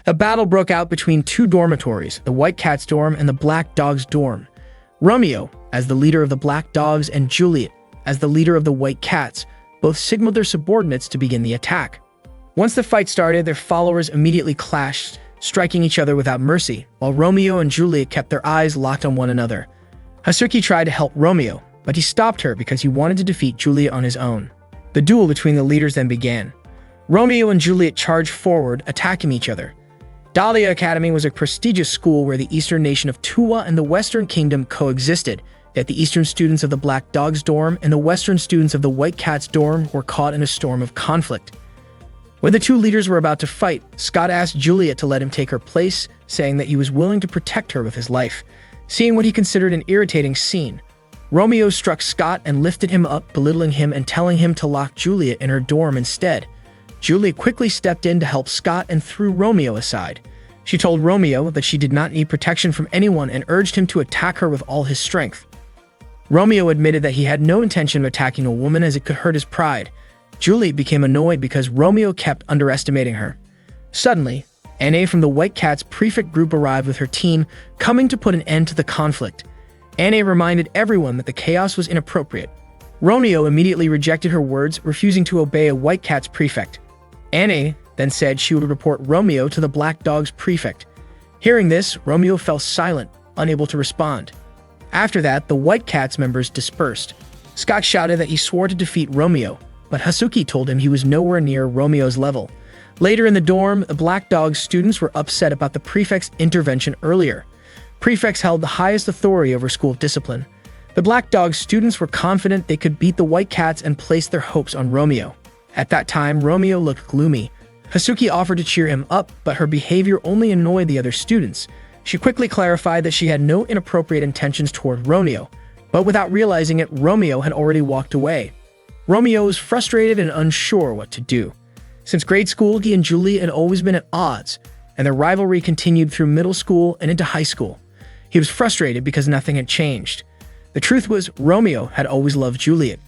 A battle broke out between two dormitories, the White Cats dorm and the Black Dogs dorm. Romeo, as the leader of the Black Dogs, and Juliet, as the leader of the White Cats, both signaled their subordinates to begin the attack. Once the fight started, their followers immediately clashed, striking each other without mercy, while Romeo and Juliet kept their eyes locked on one another. Hazuki tried to help Romeo, but he stopped her because he wanted to defeat Juliet on his own. The duel between the leaders then began. Romeo and Juliet charged forward, attacking each other. Dahlia Academy was a prestigious school where the eastern nation of Tuwa and the western kingdom coexisted, yet the eastern students of the Black Dogs dorm and the western students of the White Cats dorm were caught in a storm of conflict. When the two leaders were about to fight, Scott asked Juliet to let him take her place, saying that he was willing to protect her with his life. Seeing what he considered an irritating scene, Romeo struck Scott and lifted him up, belittling him and telling him to lock Juliet in her dorm instead. Juliet quickly stepped in to help Scott and threw Romeo aside. She told Romeo that she did not need protection from anyone and urged him to attack her with all his strength. Romeo admitted that he had no intention of attacking a woman as it could hurt his pride. Juliet became annoyed because Romeo kept underestimating her. Suddenly, Anne from the White Cats prefect group arrived with her team, coming to put an end to the conflict. Anne reminded everyone that the chaos was inappropriate. Romeo immediately rejected her words, refusing to obey a White Cats prefect. Anne then said she would report Romeo to the Black Dogs prefect. Hearing this, Romeo fell silent, unable to respond. After that, the White Cats members dispersed. Scott shouted that he swore to defeat Romeo, but Hazuki told him he was nowhere near Romeo's level. Later in the dorm, the Black Dogs students were upset about the prefect's intervention earlier. Prefects held the highest authority over school discipline. The Black Dogs students were confident they could beat the White Cats and placed their hopes on Romeo. At that time, Romeo looked gloomy. Hazuki offered to cheer him up, but her behavior only annoyed the other students. She quickly clarified that she had no inappropriate intentions toward Romeo, but without realizing it, Romeo had already walked away. Romeo was frustrated and unsure what to do. Since grade school, he and Juliet had always been at odds, and their rivalry continued through middle school and into high school. He was frustrated because nothing had changed. The truth was, Romeo had always loved Juliet.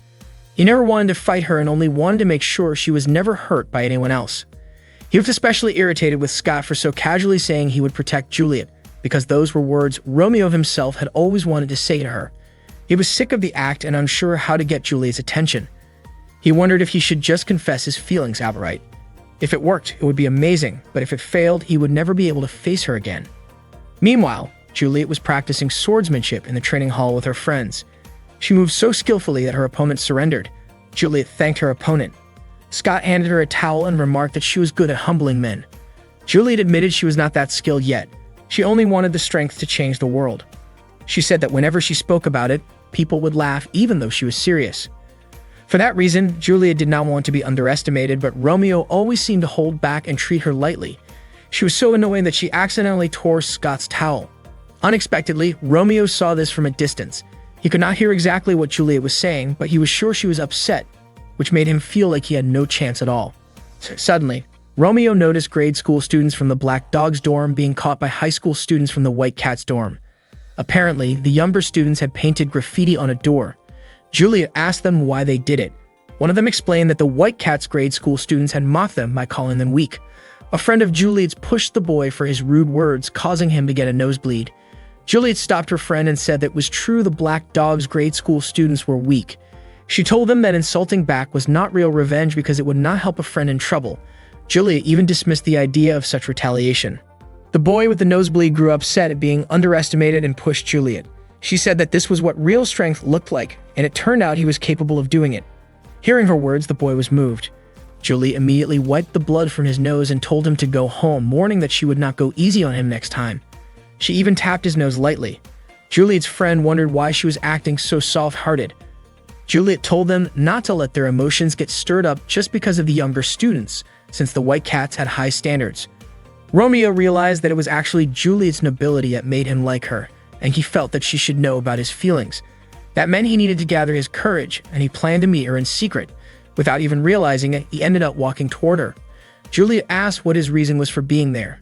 He never wanted to fight her and only wanted to make sure she was never hurt by anyone else. He was especially irritated with Scott for so casually saying he would protect Juliet, because those were words Romeo himself had always wanted to say to her. He was sick of the act and unsure how to get Juliet's attention. He wondered if he should just confess his feelings outright. If it worked, it would be amazing, but if it failed, he would never be able to face her again. Meanwhile, Juliet was practicing swordsmanship in the training hall with her friends. She moved so skillfully that her opponent surrendered. Juliet thanked her opponent. Scott handed her a towel and remarked that she was good at humbling men. Juliet admitted she was not that skilled yet. She only wanted the strength to change the world. She said that whenever she spoke about it, people would laugh even though she was serious. For that reason, Juliet did not want to be underestimated, but Romeo always seemed to hold back and treat her lightly. She was so annoying that she accidentally tore Scott's towel. Unexpectedly, Romeo saw this from a distance. He could not hear exactly what Juliet was saying, but he was sure she was upset, which made him feel like he had no chance at all. Suddenly, Romeo noticed grade school students from the Black Dogs dorm being caught by high school students from the White Cats dorm. Apparently, the younger students had painted graffiti on a door. Juliet asked them why they did it. One of them explained that the White Cats grade school students had mocked them by calling them weak. A friend of Juliet's pushed the boy for his rude words, causing him to get a nosebleed. Juliet stopped her friend and said that it was true the Black Dogs grade school students were weak. She told them that insulting back was not real revenge because it would not help a friend in trouble. Juliet even dismissed the idea of such retaliation. The boy with the nosebleed grew upset at being underestimated and pushed Juliet. She said that this was what real strength looked like, and it turned out he was capable of doing it. Hearing her words, the boy was moved. Juliet immediately wiped the blood from his nose and told him to go home, warning that she would not go easy on him next time. She even tapped his nose lightly. Juliet's friend wondered why she was acting so soft-hearted. Juliet told them not to let their emotions get stirred up just because of the younger students, since the White Cats had high standards. Romeo realized that it was actually Juliet's nobility that made him like her, and he felt that she should know about his feelings. That meant he needed to gather his courage, and he planned to meet her in secret. Without even realizing it, he ended up walking toward her. Juliet asked what his reason was for being there.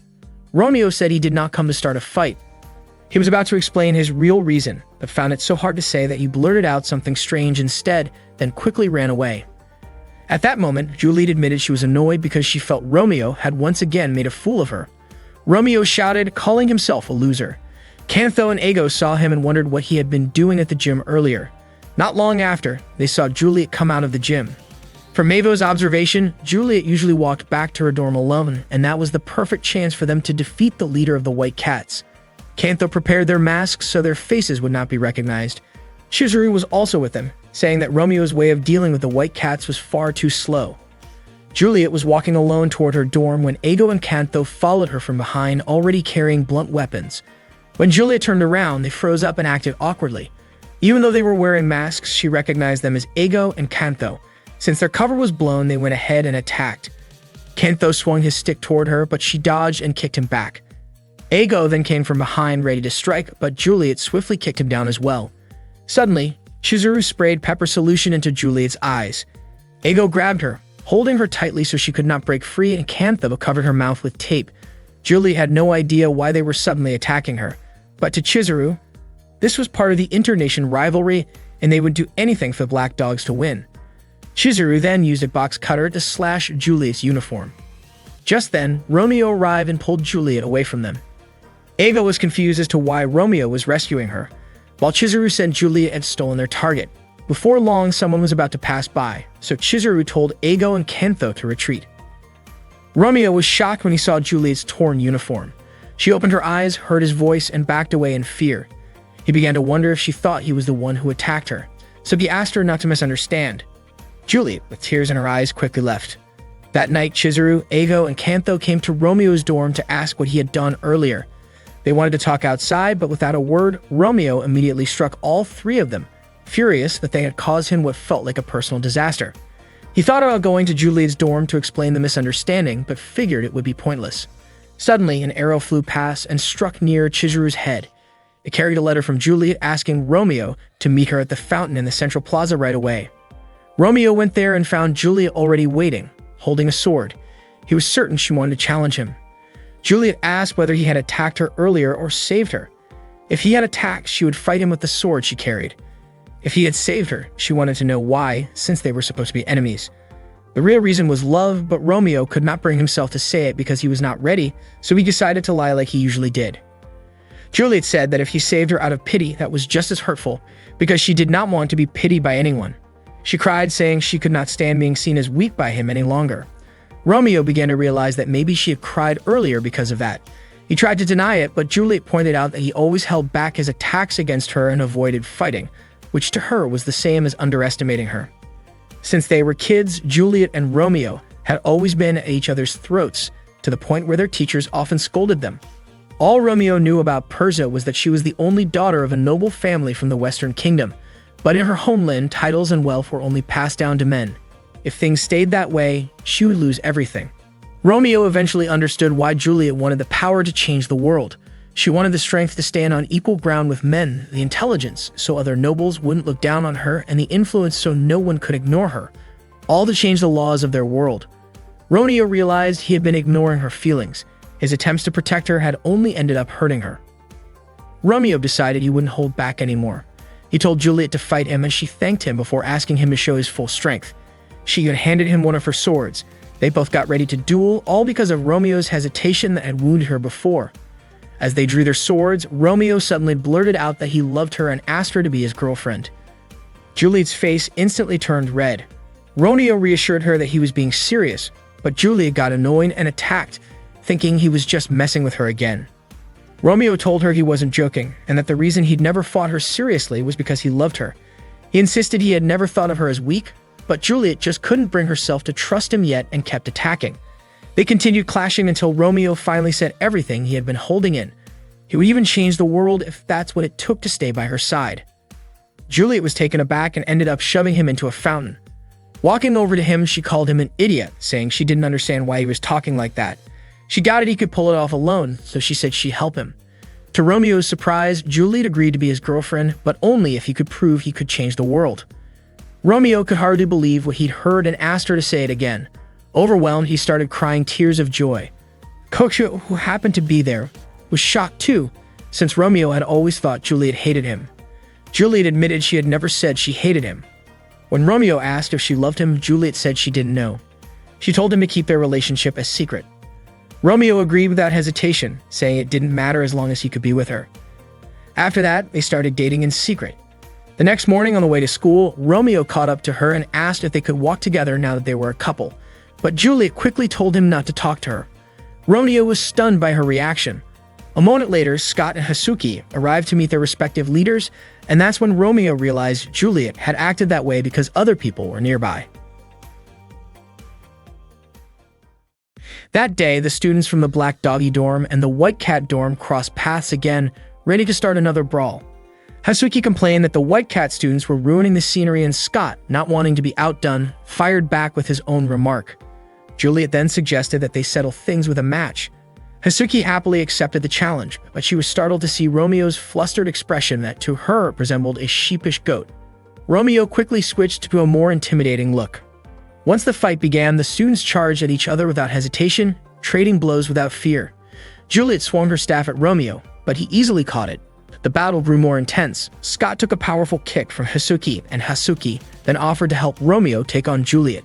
Romeo said he did not come to start a fight. He was about to explain his real reason, but found it so hard to say that he blurted out something strange instead, then quickly ran away. At that moment, Juliet admitted she was annoyed because she felt Romeo had once again made a fool of her. Romeo shouted, calling himself a loser. Cantho and Ego saw him and wondered what he had been doing at the gym earlier. Not long after, they saw Juliet come out of the gym. From Mavo's observation, Juliet usually walked back to her dorm alone, and that was the perfect chance for them to defeat the leader of the White Cats. Cantho prepared their masks so their faces would not be recognized. Chizuru was also with them, saying that Romeo's way of dealing with the White Cats was far too slow. Juliet was walking alone toward her dorm when Ego and Cantho followed her from behind, already carrying blunt weapons. When Juliet turned around, they froze up and acted awkwardly. Even though they were wearing masks, she recognized them as Ego and Cantho. Since their cover was blown, they went ahead and attacked. Cantho swung his stick toward her, but she dodged and kicked him back. Ego then came from behind, ready to strike, but Juliet swiftly kicked him down as well. Suddenly, Chizuru sprayed pepper solution into Juliet's eyes. Ego grabbed her, holding her tightly so she could not break free, and Cantho covered her mouth with tape. Juliet had no idea why they were suddenly attacking her. But to Chizuru, this was part of the internation rivalry, and they would do anything for the Black Dogs to win. Chizuru then used a box cutter to slash Juliet's uniform. Just then, Romeo arrived and pulled Juliet away from them. Ego was confused as to why Romeo was rescuing her, while Chizuru said Juliet had stolen their target. Before long, someone was about to pass by, so Chizuru told Ego and Cantho to retreat. Romeo was shocked when he saw Juliet's torn uniform. She opened her eyes, heard his voice, and backed away in fear. He began to wonder if she thought he was the one who attacked her, so he asked her not to misunderstand. Juliet, with tears in her eyes, quickly left. That night, Chizuru, Ego, and Cantho came to Romeo's dorm to ask what he had done earlier. They wanted to talk outside, but without a word, Romeo immediately struck all three of them, furious that they had caused him what felt like a personal disaster. He thought about going to Juliet's dorm to explain the misunderstanding, but figured it would be pointless. Suddenly, an arrow flew past and struck near Chizuru's head. It carried a letter from Juliet asking Romeo to meet her at the fountain in the central plaza right away. Romeo went there and found Juliet already waiting, holding a sword. He was certain she wanted to challenge him. Juliet asked whether he had attacked her earlier or saved her. If he had attacked, she would fight him with the sword she carried. If he had saved her, she wanted to know why, since they were supposed to be enemies. The real reason was love, but Romeo could not bring himself to say it because he was not ready, so he decided to lie like he usually did. Juliet said that if he saved her out of pity, that was just as hurtful, because she did not want to be pitied by anyone. She cried, saying she could not stand being seen as weak by him any longer. Romeo began to realize that maybe she had cried earlier because of that. He tried to deny it, but Juliet pointed out that he always held back his attacks against her and avoided fighting, which to her was the same as underestimating her. Since they were kids, Juliet and Romeo had always been at each other's throats, to the point where their teachers often scolded them. All Romeo knew about Persia was that she was the only daughter of a noble family from the Western Kingdom, but in her homeland, titles and wealth were only passed down to men. If things stayed that way, she would lose everything. Romeo eventually understood why Juliet wanted the power to change the world. She wanted the strength to stand on equal ground with men, the intelligence so other nobles wouldn't look down on her, and the influence so no one could ignore her, all to change the laws of their world. Romeo realized he had been ignoring her feelings. His attempts to protect her had only ended up hurting her. Romeo decided he wouldn't hold back anymore. He told Juliet to fight him, and she thanked him before asking him to show his full strength. She had handed him one of her swords. They both got ready to duel, all because of Romeo's hesitation that had wounded her before. As they drew their swords, Romeo suddenly blurted out that he loved her and asked her to be his girlfriend. Juliet's face instantly turned red. Romeo reassured her that he was being serious, but Juliet got annoyed and attacked, thinking he was just messing with her again. Romeo told her he wasn't joking, and that the reason he'd never fought her seriously was because he loved her. He insisted he had never thought of her as weak, but Juliet just couldn't bring herself to trust him yet and kept attacking. They continued clashing until Romeo finally said everything he had been holding in. He would even change the world if that's what it took to stay by her side. Juliet was taken aback and ended up shoving him into a fountain. Walking over to him, she called him an idiot, saying she didn't understand why he was talking like that. She doubted he could pull it off alone, so she said she'd help him. To Romeo's surprise, Juliet agreed to be his girlfriend, but only if he could prove he could change the world. Romeo could hardly believe what he'd heard and asked her to say it again. Overwhelmed, he started crying tears of joy. Koksha, who happened to be there, was shocked too, since Romeo had always thought Juliet hated him. Juliet admitted she had never said she hated him. When Romeo asked if she loved him, Juliet said she didn't know. She told him to keep their relationship a secret. Romeo agreed without hesitation, saying it didn't matter as long as he could be with her. After that, they started dating in secret. The next morning on the way to school, Romeo caught up to her and asked if they could walk together now that they were a couple, but Juliet quickly told him not to talk to her. Romeo was stunned by her reaction. A moment later, Scott and Hasuki arrived to meet their respective leaders, and that's when Romeo realized Juliet had acted that way because other people were nearby. That day, the students from the Black Doggy dorm and the White Cat dorm crossed paths again, ready to start another brawl. Hasuki complained that the White Cat students were ruining the scenery, and Scott, not wanting to be outdone, fired back with his own remark. Juliet then suggested that they settle things with a match. Hasuki happily accepted the challenge, but she was startled to see Romeo's flustered expression that to her resembled a sheepish goat. Romeo quickly switched to a more intimidating look. Once the fight began, the students charged at each other without hesitation, trading blows without fear. Juliet swung her staff at Romeo, but he easily caught it. The battle grew more intense. Scott took a powerful kick from Hasuki, and Hasuki then offered to help Romeo take on Juliet.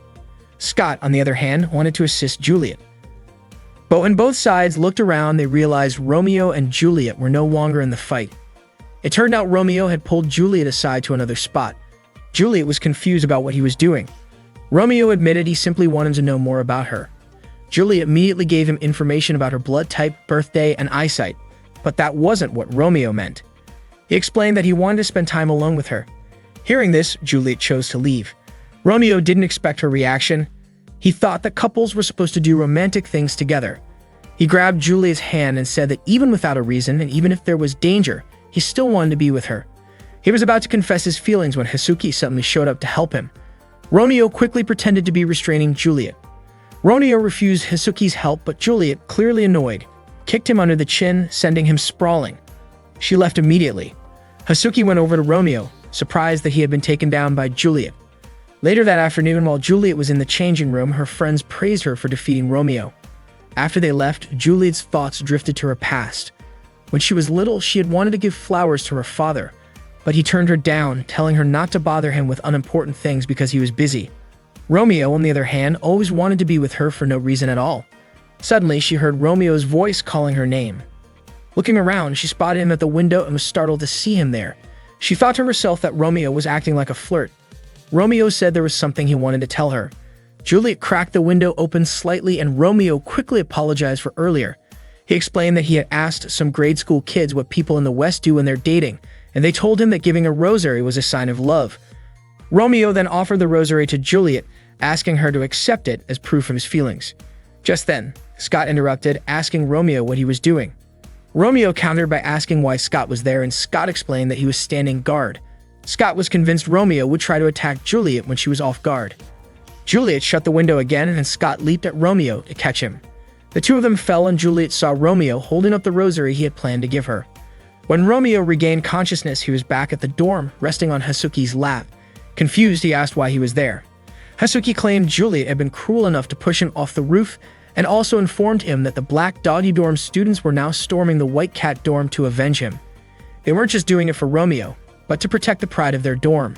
Scott, on the other hand, wanted to assist Juliet. But when both sides looked around, they realized Romeo and Juliet were no longer in the fight. It turned out Romeo had pulled Juliet aside to another spot. Juliet was confused about what he was doing. Romeo admitted he simply wanted to know more about her. Juliet immediately gave him information about her blood type, birthday, and eyesight, but that wasn't what Romeo meant. He explained that he wanted to spend time alone with her. Hearing this, Juliet chose to leave. Romeo didn't expect her reaction. He thought that couples were supposed to do romantic things together. He grabbed Juliet's hand and said that even without a reason, and even if there was danger, he still wanted to be with her. He was about to confess his feelings when Hasuki suddenly showed up to help him. Romeo quickly pretended to be restraining Juliet. Romeo refused Hasuki's help, but Juliet, clearly annoyed, kicked him under the chin, sending him sprawling. She left immediately. Hasuki went over to Romeo, surprised that he had been taken down by Juliet. Later that afternoon, while Juliet was in the changing room, her friends praised her for defeating Romeo. After they left, Juliet's thoughts drifted to her past. When she was little, she had wanted to give flowers to her father, but he turned her down, telling her not to bother him with unimportant things because he was busy. Romeo, on the other hand, always wanted to be with her for no reason at all. Suddenly, she heard Romeo's voice calling her name. Looking around, she spotted him at the window and was startled to see him there. She thought to herself that Romeo was acting like a flirt. Romeo said there was something he wanted to tell her. Juliet cracked the window open slightly, and Romeo quickly apologized for earlier. He explained that he had asked some grade school kids what people in the West do when they're dating, and they told him that giving a rosary was a sign of love. Romeo then offered the rosary to Juliet, asking her to accept it as proof of his feelings. Just then, Scott interrupted, asking Romeo what he was doing. Romeo countered by asking why Scott was there, and Scott explained that he was standing guard. Scott was convinced Romeo would try to attack Juliet when she was off guard. Juliet shut the window again, and Scott leaped at Romeo to catch him. The two of them fell, and Juliet saw Romeo holding up the rosary he had planned to give her. When Romeo regained consciousness, he was back at the dorm, resting on Hasuki's lap. Confused, he asked why he was there. Hasuki claimed Juliet had been cruel enough to push him off the roof, and also informed him that the Black Doggy dorm students were now storming the White Cat dorm to avenge him. They weren't just doing it for Romeo, but to protect the pride of their dorm.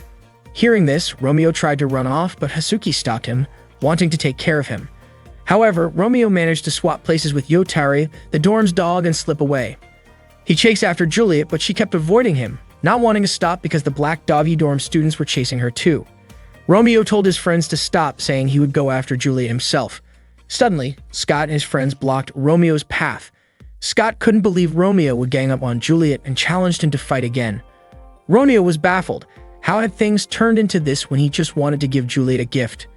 Hearing this, Romeo tried to run off, but Hasuki stopped him, wanting to take care of him. However, Romeo managed to swap places with Yotari, the dorm's dog, and slip away. He chased after Juliet, but she kept avoiding him, not wanting to stop because the Black Doggy dorm students were chasing her too. Romeo told his friends to stop, saying he would go after Juliet himself. Suddenly, Scott and his friends blocked Romeo's path. Scott couldn't believe Romeo would gang up on Juliet and challenged him to fight again. Romeo was baffled. How had things turned into this when he just wanted to give Juliet a gift?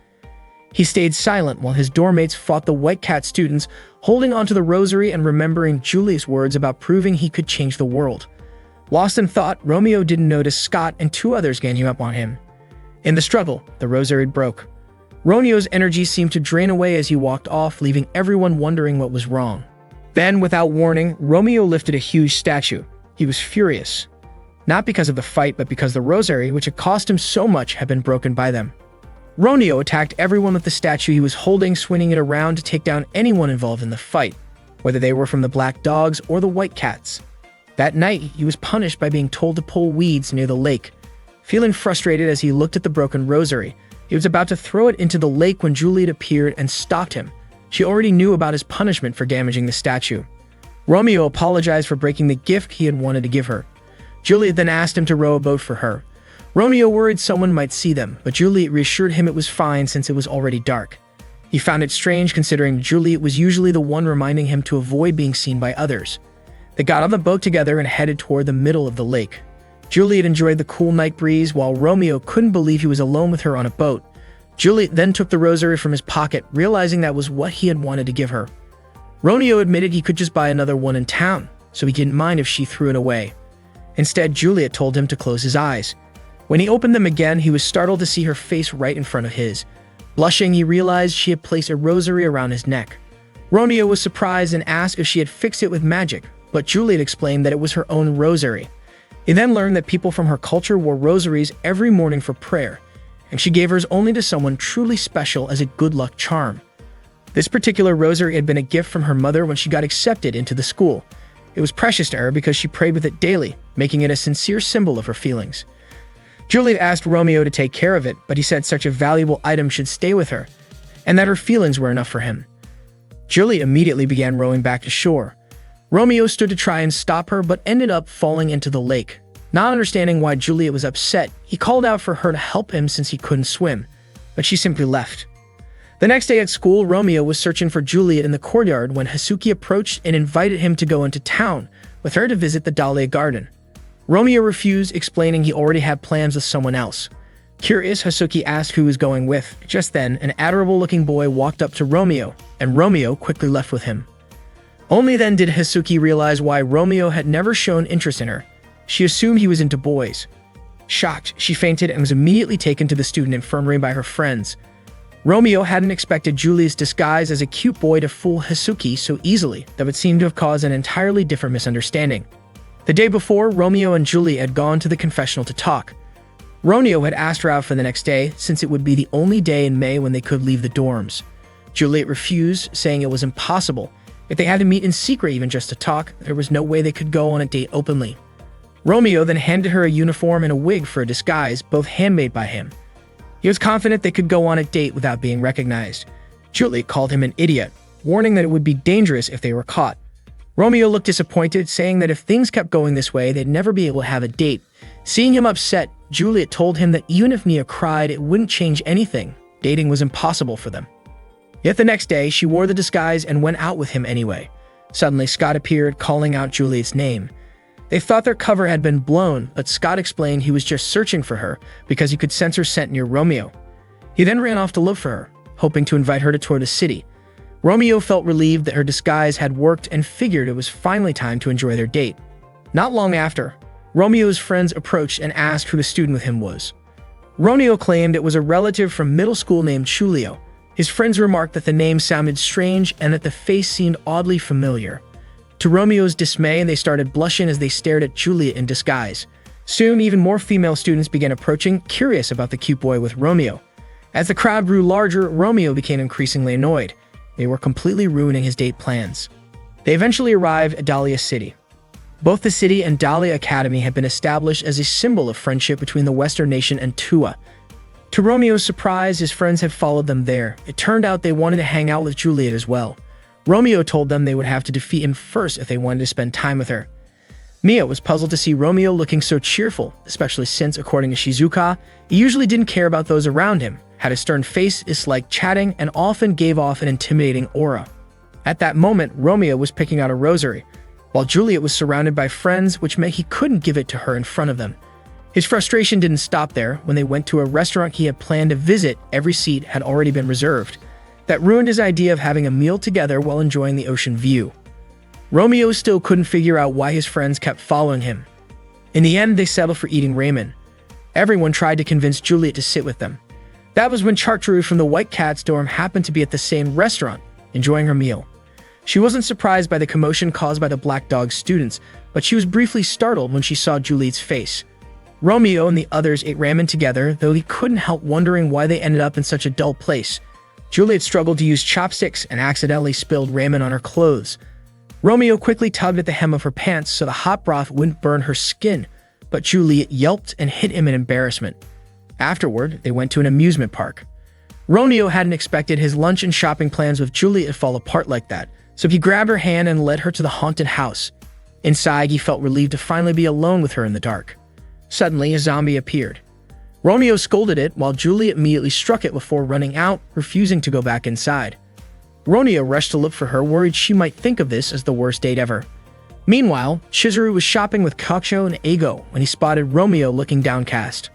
He stayed silent while his dorm mates fought the White Cat students, holding onto the rosary and remembering Juliet's words about proving he could change the world. Lost in thought, Romeo didn't notice Scott and two others ganging up on him. In the struggle, the rosary broke. Romeo's energy seemed to drain away as he walked off, leaving everyone wondering what was wrong. Then, without warning, Romeo lifted a huge statue. He was furious. Not because of the fight, but because the rosary, which had cost him so much, had been broken by them. Romeo attacked everyone with the statue he was holding, swinging it around to take down anyone involved in the fight, whether they were from the Black Dogs or the White Cats. That night, he was punished by being told to pull weeds near the lake. Feeling frustrated as he looked at the broken rosary, he was about to throw it into the lake when Juliet appeared and stopped him. She already knew about his punishment for damaging the statue. Romeo apologized for breaking the gift he had wanted to give her. Juliet then asked him to row a boat for her. Romeo worried someone might see them, but Juliet reassured him it was fine since it was already dark. He found it strange considering Juliet was usually the one reminding him to avoid being seen by others. They got on the boat together and headed toward the middle of the lake. Juliet enjoyed the cool night breeze while Romeo couldn't believe he was alone with her on a boat. Juliet then took the rosary from his pocket, realizing that was what he had wanted to give her. Romeo admitted he could just buy another one in town, so he didn't mind if she threw it away. Instead, Juliet told him to close his eyes. When he opened them again, he was startled to see her face right in front of his. Blushing, he realized she had placed a rosary around his neck. Romeo was surprised and asked if she had fixed it with magic, but Juliet explained that it was her own rosary. He then learned that people from her culture wore rosaries every morning for prayer, and she gave hers only to someone truly special as a good luck charm. This particular rosary had been a gift from her mother when she got accepted into the school. It was precious to her because she prayed with it daily, making it a sincere symbol of her feelings. Juliet asked Romeo to take care of it, but he said such a valuable item should stay with her, and that her feelings were enough for him. Juliet immediately began rowing back to shore. Romeo stood to try and stop her, but ended up falling into the lake. Not understanding why Juliet was upset, he called out for her to help him since he couldn't swim, but she simply left. The next day at school, Romeo was searching for Juliet in the courtyard when Hasuki approached and invited him to go into town with her to visit the Dahlia Garden. Romeo refused, explaining he already had plans with someone else. Curious, Hasuki asked who he was going with. Just then, an adorable-looking boy walked up to Romeo, and Romeo quickly left with him. Only then did Hasuki realize why Romeo had never shown interest in her. She assumed he was into boys. Shocked, she fainted and was immediately taken to the student infirmary by her friends. Romeo hadn't expected Juliet's disguise as a cute boy to fool Hasuki so easily that would seem to have caused an entirely different misunderstanding. The day before, Romeo and Juliet had gone to the confessional to talk. Romeo had asked her out for the next day, since it would be the only day in May when they could leave the dorms. Juliet refused, saying it was impossible. If they had to meet in secret even just to talk, there was no way they could go on a date openly. Romeo then handed her a uniform and a wig for a disguise, both handmade by him. He was confident they could go on a date without being recognized. Juliet called him an idiot, warning that it would be dangerous if they were caught. Romeo looked disappointed, saying that if things kept going this way, they'd never be able to have a date. Seeing him upset, Juliet told him that even if Mia cried, it wouldn't change anything. Dating was impossible for them. Yet the next day, she wore the disguise and went out with him anyway. Suddenly, Scott appeared, calling out Juliet's name. They thought their cover had been blown, but Scott explained he was just searching for her because he could sense her scent near Romeo. He then ran off to look for her, hoping to invite her to tour the city. Romeo felt relieved that her disguise had worked and figured it was finally time to enjoy their date. Not long after, Romeo's friends approached and asked who the student with him was. Romeo claimed it was a relative from middle school named Chulio. His friends remarked that the name sounded strange and that the face seemed oddly familiar. To Romeo's dismay, they started blushing as they stared at Juliet in disguise. Soon, even more female students began approaching, curious about the cute boy with Romeo. As the crowd grew larger, Romeo became increasingly annoyed. They were completely ruining his date plans. They eventually arrived at Dahlia City. Both the city and Dahlia Academy had been established as a symbol of friendship between the Western nation and Tua. To Romeo's surprise, his friends had followed them there. It turned out they wanted to hang out with Juliet as well. Romeo told them they would have to defeat him first if they wanted to spend time with her. Mia was puzzled to see Romeo looking so cheerful, especially since, according to Shizuka, he usually didn't care about those around him, had a stern face, disliked chatting, and often gave off an intimidating aura. At that moment, Romeo was picking out a rosary, while Juliet was surrounded by friends, which meant he couldn't give it to her in front of them. His frustration didn't stop there. When they went to a restaurant he had planned to visit, every seat had already been reserved. That ruined his idea of having a meal together while enjoying the ocean view. Romeo still couldn't figure out why his friends kept following him. In the end, they settled for eating ramen. Everyone tried to convince Juliet to sit with them. That was when Chartreuse from the White Cat's dorm happened to be at the same restaurant, enjoying her meal. She wasn't surprised by the commotion caused by the Black Dog students, but she was briefly startled when she saw Juliet's face. Romeo and the others ate ramen together, though he couldn't help wondering why they ended up in such a dull place. Juliet struggled to use chopsticks and accidentally spilled ramen on her clothes. Romeo quickly tugged at the hem of her pants so the hot broth wouldn't burn her skin, but Juliet yelped and hit him in embarrassment. Afterward, they went to an amusement park. Romeo hadn't expected his lunch and shopping plans with Juliet to fall apart like that, so he grabbed her hand and led her to the haunted house. Inside, he felt relieved to finally be alone with her in the dark. Suddenly, a zombie appeared. Romeo scolded it while Juliet immediately struck it before running out, refusing to go back inside. Romeo rushed to look for her, worried she might think of this as the worst date ever. Meanwhile, Chizuru was shopping with Kakushou and Eigo when he spotted Romeo looking downcast.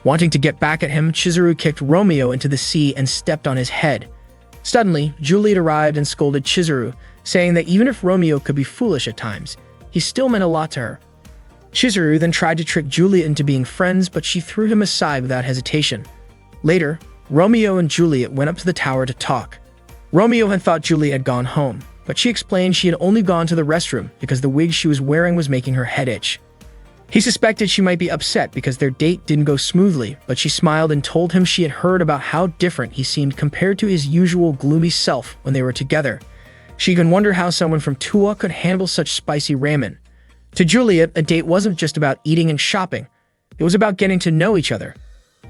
Wanting to get back at him, Chizuru kicked Romeo into the sea and stepped on his head. Suddenly, Juliet arrived and scolded Chizuru, saying that even if Romeo could be foolish at times, he still meant a lot to her. Chizuru then tried to trick Juliet into being friends, but she threw him aside without hesitation. Later, Romeo and Juliet went up to the tower to talk. Romeo had thought Juliet had gone home, but she explained she had only gone to the restroom because the wig she was wearing was making her head itch. He suspected she might be upset because their date didn't go smoothly, but she smiled and told him she had heard about how different he seemed compared to his usual gloomy self when they were together. She can wonder how someone from Tua could handle such spicy ramen. To Juliet, a date wasn't just about eating and shopping. It was about getting to know each other.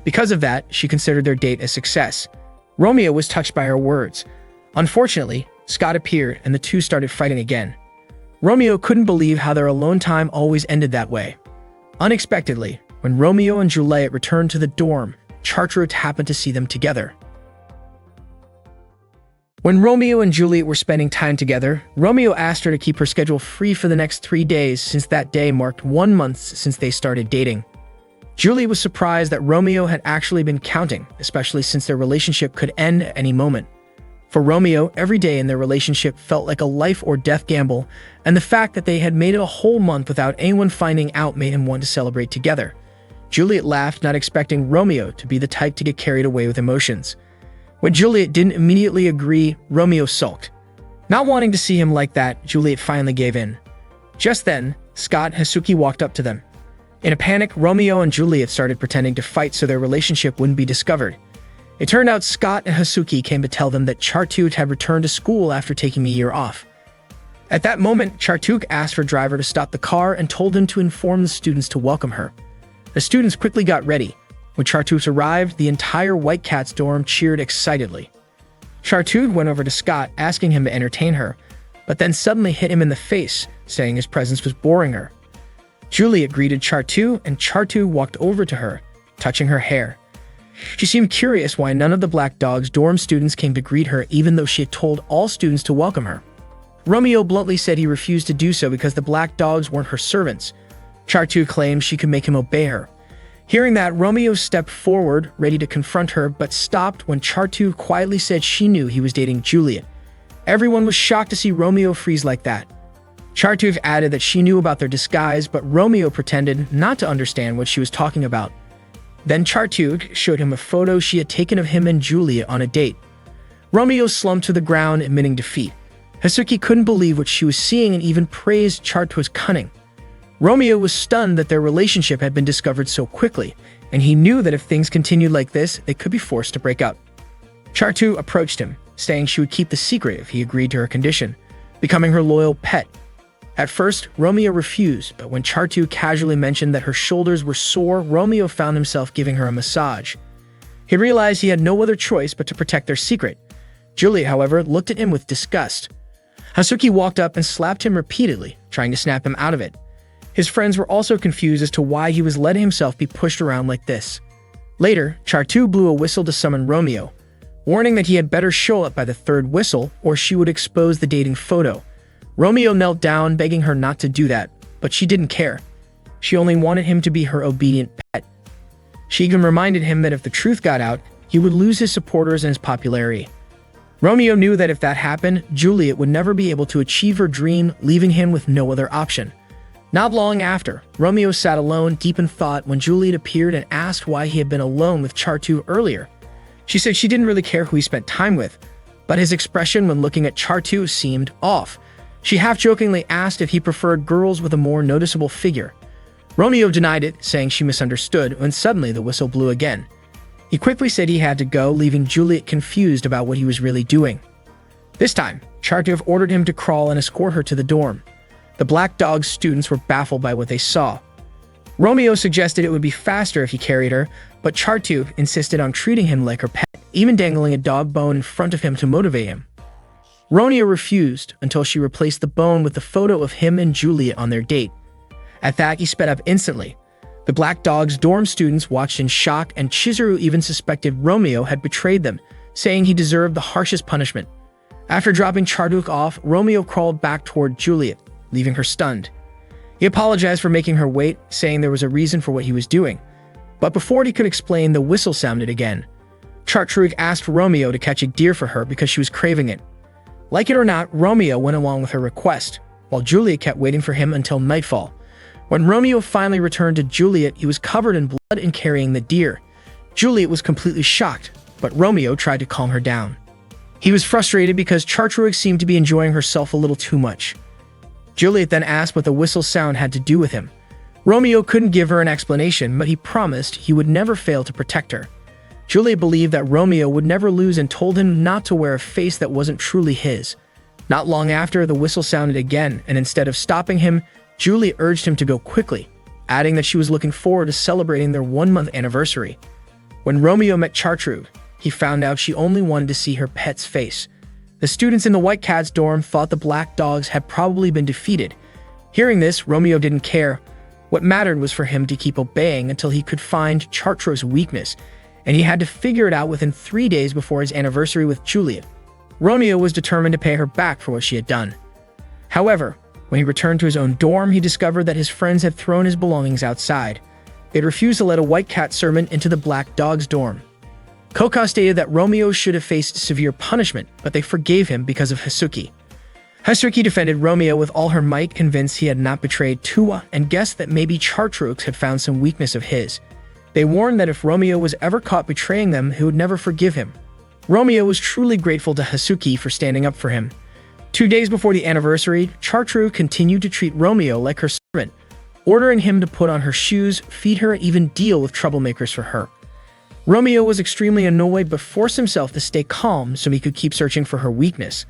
Because of that, she considered their date a success. Romeo was touched by her words. Unfortunately, Scott appeared and the two started fighting again. Romeo couldn't believe how their alone time always ended that way. Unexpectedly, when Romeo and Juliet returned to the dorm, Chartreux happened to see them together. When Romeo and Juliet were spending time together, Romeo asked her to keep her schedule free for the next 3 days since that day marked 1 month since they started dating. Juliet was surprised that Romeo had actually been counting, especially since their relationship could end at any moment. For Romeo, every day in their relationship felt like a life or death gamble, and the fact that they had made it a whole month without anyone finding out made him want to celebrate together. Juliet laughed, not expecting Romeo to be the type to get carried away with emotions. When Juliet didn't immediately agree, Romeo sulked. Not wanting to see him like that, Juliet finally gave in. Just then, Scott and Hasuki walked up to them. In a panic, Romeo and Juliet started pretending to fight so their relationship wouldn't be discovered. It turned out Scott and Hasuki came to tell them that Chartreux had returned to school after taking a year off. At that moment, Chartreux asked for a driver to stop the car and told him to inform the students to welcome her. The students quickly got ready. When Chartreux arrived, the entire White Cats dorm cheered excitedly. Chartreux went over to Scott, asking him to entertain her, but then suddenly hit him in the face, saying his presence was boring her. Juliet greeted Chartreux, and Chartreux walked over to her, touching her hair. She seemed curious why none of the Black Dog's dorm students came to greet her even though she had told all students to welcome her. Romeo bluntly said he refused to do so because the Black Dogs weren't her servants. Chartreux claimed she could make him obey her. Hearing that, Romeo stepped forward, ready to confront her, but stopped when Chartreux quietly said she knew he was dating Juliet. Everyone was shocked to see Romeo freeze like that. Chartreux added that she knew about their disguise, but Romeo pretended not to understand what she was talking about. Then Chartreux showed him a photo she had taken of him and Juliet on a date. Romeo slumped to the ground, admitting defeat. Hasuki couldn't believe what she was seeing and even praised Chartreux's cunning. Romeo was stunned that their relationship had been discovered so quickly, and he knew that if things continued like this, they could be forced to break up. Chartreux approached him, saying she would keep the secret if he agreed to her condition, becoming her loyal pet. At first, Romeo refused, but when Chartreux casually mentioned that her shoulders were sore, Romeo found himself giving her a massage. He realized he had no other choice but to protect their secret. Juliet, however, looked at him with disgust. Hasuki walked up and slapped him repeatedly, trying to snap him out of it. His friends were also confused as to why he was letting himself be pushed around like this. Later, Chartreux blew a whistle to summon Romeo, warning that he had better show up by the third whistle or she would expose the dating photo. Romeo knelt down, begging her not to do that, but she didn't care. She only wanted him to be her obedient pet. She even reminded him that if the truth got out, he would lose his supporters and his popularity. Romeo knew that if that happened, Juliet would never be able to achieve her dream, leaving him with no other option. Not long after, Romeo sat alone, deep in thought, when Juliet appeared and asked why he had been alone with Chartreux earlier. She said she didn't really care who he spent time with, but his expression when looking at Chartreux seemed off. She half-jokingly asked if he preferred girls with a more noticeable figure. Romeo denied it, saying she misunderstood, when suddenly the whistle blew again. He quickly said he had to go, leaving Juliet confused about what he was really doing. This time, Chartreux ordered him to crawl and escort her to the dorm. The Black Dog's students were baffled by what they saw. Romeo suggested it would be faster if he carried her, but Chartreux insisted on treating him like her pet. even dangling a dog bone in front of him to motivate him. Romeo refused until she replaced the bone with the photo of him and Juliet on their date. At that, he sped up instantly. The Black Dog's dorm students watched in shock, and Chizuru even suspected Romeo had betrayed them, saying he deserved the harshest punishment. After dropping Charduk off, Romeo crawled back toward Juliet, leaving her stunned. He apologized for making her wait, saying there was a reason for what he was doing. But before he could explain, the whistle sounded again. Charduk asked Romeo to catch a deer for her because she was craving it. Like it or not, Romeo went along with her request, while Juliet kept waiting for him until nightfall. When Romeo finally returned to Juliet, he was covered in blood and carrying the deer. Juliet was completely shocked, but Romeo tried to calm her down. He was frustrated because Charduk seemed to be enjoying herself a little too much. Juliet then asked what the whistle sound had to do with him. Romeo couldn't give her an explanation, but he promised he would never fail to protect her. Juliet believed that Romeo would never lose and told him not to wear a face that wasn't truly his. Not long after, the whistle sounded again, and instead of stopping him, Juliet urged him to go quickly, adding that she was looking forward to celebrating their 1-month anniversary. When Romeo met Charduk, he found out she only wanted to see her pet's face. The students in the White Cat's dorm thought the Black Dogs had probably been defeated. Hearing this, Romeo didn't care. What mattered was for him to keep obeying until he could find Charduk's weakness, and he had to figure it out within 3 days before his anniversary with Juliet. Romeo was determined to pay her back for what she had done. However, when he returned to his own dorm, he discovered that his friends had thrown his belongings outside. They'd refused to let a White Cat servant into the Black Dog's dorm. Koka stated that Romeo should have faced severe punishment, but they forgave him because of Hasuki. Hasuki defended Romeo with all her might, convinced he had not betrayed Tuwa, and guessed that maybe Charduk had found some weakness of his. They warned that if Romeo was ever caught betraying them, he would never forgive him. Romeo was truly grateful to Hasuki for standing up for him. 2 days before the anniversary, Charduk continued to treat Romeo like her servant, ordering him to put on her shoes, feed her, and even deal with troublemakers for her. Romeo was extremely annoyed but forced himself to stay calm so he could keep searching for her weakness.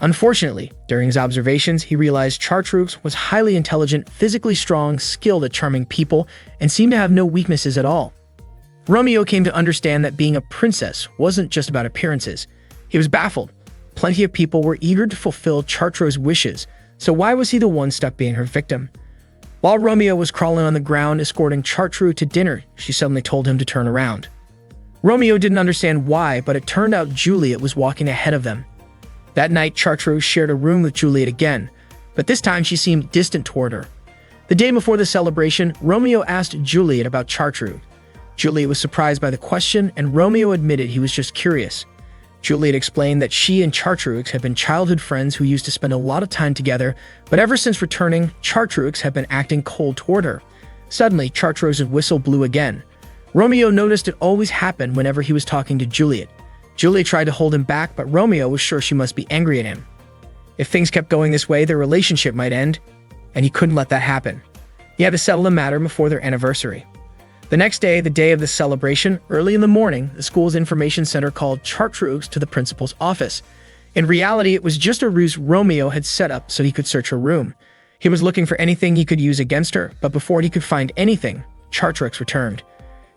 Unfortunately, during his observations, he realized Charduk was highly intelligent, physically strong, skilled at charming people, and seemed to have no weaknesses at all. Romeo came to understand that being a princess wasn't just about appearances. He was baffled. Plenty of people were eager to fulfill Charduk's wishes, so why was he the one stuck being her victim? While Romeo was crawling on the ground escorting Charduk to dinner, she suddenly told him to turn around. Romeo didn't understand why, but it turned out Juliet was walking ahead of them. That night, Charduk shared a room with Juliet again, but this time she seemed distant toward her. The day before the celebration, Romeo asked Juliet about Charduk. Juliet was surprised by the question, and Romeo admitted he was just curious. Juliet explained that she and Charduk had been childhood friends who used to spend a lot of time together, but ever since returning, Charduk had been acting cold toward her. Suddenly, Charduk's whistle blew again. Romeo noticed it always happened whenever he was talking to Juliet. Juliet tried to hold him back, but Romeo was sure she must be angry at him. If things kept going this way, their relationship might end, and he couldn't let that happen. He had to settle the matter before their anniversary. The next day, the day of the celebration, early in the morning, the school's information center called Charduk to the principal's office. In reality, it was just a ruse Romeo had set up so he could search her room. He was looking for anything he could use against her, but before he could find anything, Charduk returned.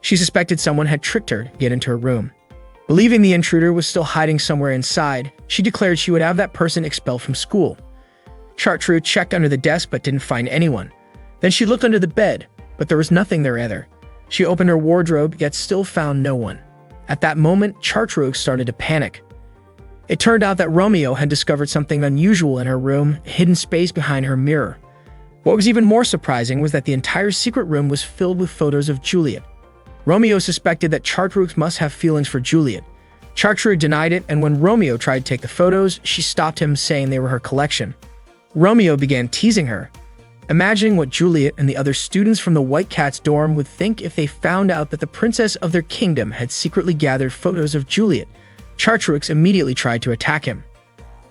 She suspected someone had tricked her to get into her room. Believing the intruder was still hiding somewhere inside, she declared she would have that person expelled from school. Charduk checked under the desk but didn't find anyone. Then she looked under the bed, but there was nothing there either. She opened her wardrobe yet still found no one. At that moment, Charduk started to panic. It turned out that Romeo had discovered something unusual in her room, a hidden space behind her mirror. What was even more surprising was that the entire secret room was filled with photos of Juliet. Romeo suspected that Charduk must have feelings for Juliet. Charduk denied it, and when Romeo tried to take the photos, she stopped him, saying they were her collection. Romeo began teasing her, imagining what Juliet and the other students from the White Cat's dorm would think if they found out that the princess of their kingdom had secretly gathered photos of Juliet. Charduk immediately tried to attack him.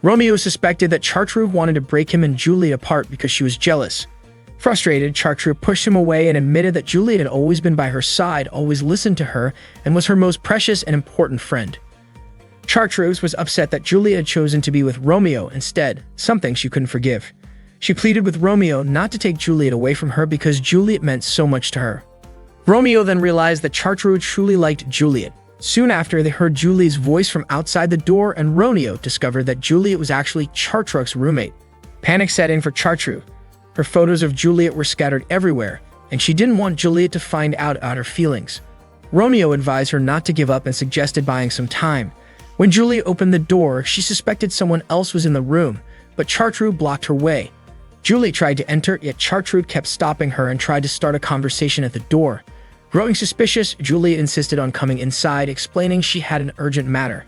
Romeo suspected that Charduk wanted to break him and Juliet apart because she was jealous. Frustrated, Charduk pushed him away and admitted that Juliet had always been by her side, always listened to her, and was her most precious and important friend. Charduk was upset that Juliet had chosen to be with Romeo instead, something she couldn't forgive. She pleaded with Romeo not to take Juliet away from her because Juliet meant so much to her. Romeo then realized that Charduk truly liked Juliet. Soon after, they heard Juliet's voice from outside the door, and Romeo discovered that Juliet was actually Chartruk's roommate. Panic set in for Chartruk. Her photos of Juliet were scattered everywhere, and she didn't want Juliet to find out about her feelings. Romeo advised her not to give up and suggested buying some time. When Juliet opened the door, she suspected someone else was in the room, but Chartruk blocked her way. Juliet tried to enter, yet Chartruk kept stopping her and tried to start a conversation at the door. Growing suspicious, Juliet insisted on coming inside, explaining she had an urgent matter.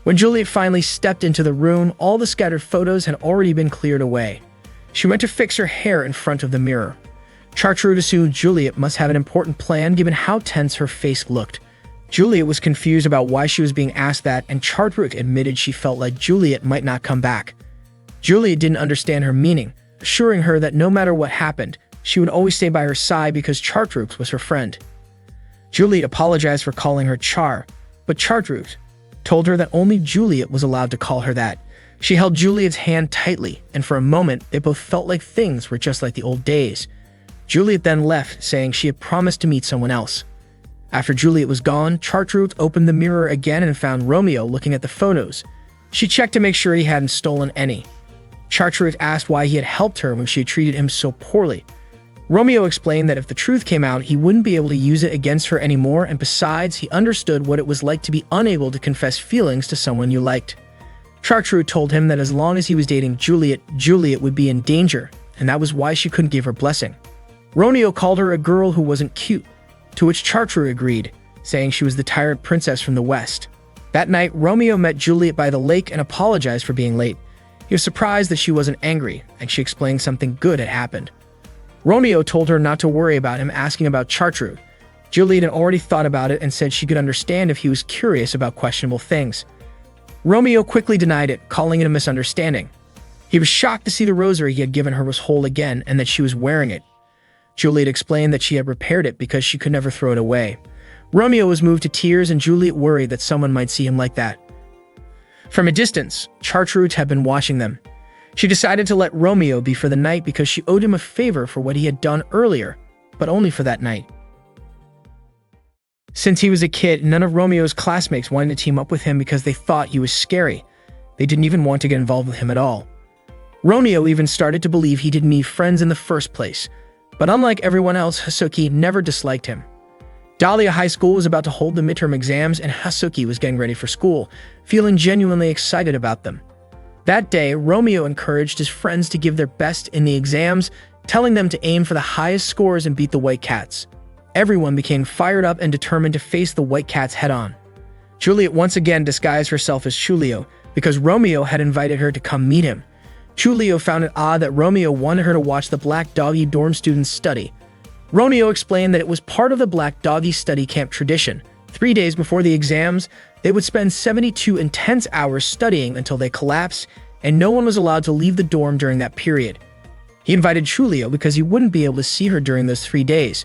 When Juliet finally stepped into the room, all the scattered photos had already been cleared away. She went to fix her hair in front of the mirror. Chartruk assumed Juliet must have an important plan given how tense her face looked. Juliet was confused about why she was being asked that, and Chartruk admitted she felt like Juliet might not come back. Juliet didn't understand her meaning, assuring her that no matter what happened, she would always stay by her side because Chartruk was her friend. Juliet apologized for calling her Char, but Chartruk told her that only Juliet was allowed to call her that. She held Juliet's hand tightly, and for a moment, they both felt like things were just like the old days. Juliet then left, saying she had promised to meet someone else. After Juliet was gone, Chartruk opened the mirror again and found Romeo looking at the photos. She checked to make sure he hadn't stolen any. Chartruk asked why he had helped her when she had treated him so poorly. Romeo explained that if the truth came out, he wouldn't be able to use it against her anymore, and besides, he understood what it was like to be unable to confess feelings to someone you liked. Chartruk told him that as long as he was dating Juliet, Juliet would be in danger, and that was why she couldn't give her blessing. Romeo called her a girl who wasn't cute, to which Chartruk agreed, saying she was the tired princess from the West. That night, Romeo met Juliet by the lake and apologized for being late. He was surprised that she wasn't angry, and she explained something good had happened. Romeo told her not to worry about him asking about Chartruk. Juliet had already thought about it and said she could understand if he was curious about questionable things. Romeo quickly denied it, calling it a misunderstanding. He was shocked to see the rosary he had given her was whole again and that she was wearing it. Juliet explained that she had repaired it because she could never throw it away. Romeo was moved to tears, and Juliet worried that someone might see him like that. From a distance, Chartruk had been watching them. She decided to let Romeo be for the night because she owed him a favor for what he had done earlier, but only for that night. Since he was a kid, none of Romeo's classmates wanted to team up with him because they thought he was scary. They didn't even want to get involved with him at all. Romeo even started to believe he didn't need friends in the first place. But unlike everyone else, Hasuki never disliked him. Dahlia High School was about to hold the midterm exams, and Hasuki was getting ready for school, feeling genuinely excited about them. That day, Romeo encouraged his friends to give their best in the exams, telling them to aim for the highest scores and beat the White Cats. Everyone became fired up and determined to face the White Cats head-on. Juliet once again disguised herself as Chulio because Romeo had invited her to come meet him. Chulio found it odd that Romeo wanted her to watch the Black Doggy dorm students study. Romeo explained that it was part of the Black Doggy study camp tradition. 3 days before the exams, they would spend 72 intense hours studying until they collapsed, and no one was allowed to leave the dorm during that period. He invited Chulio because he wouldn't be able to see her during those 3 days.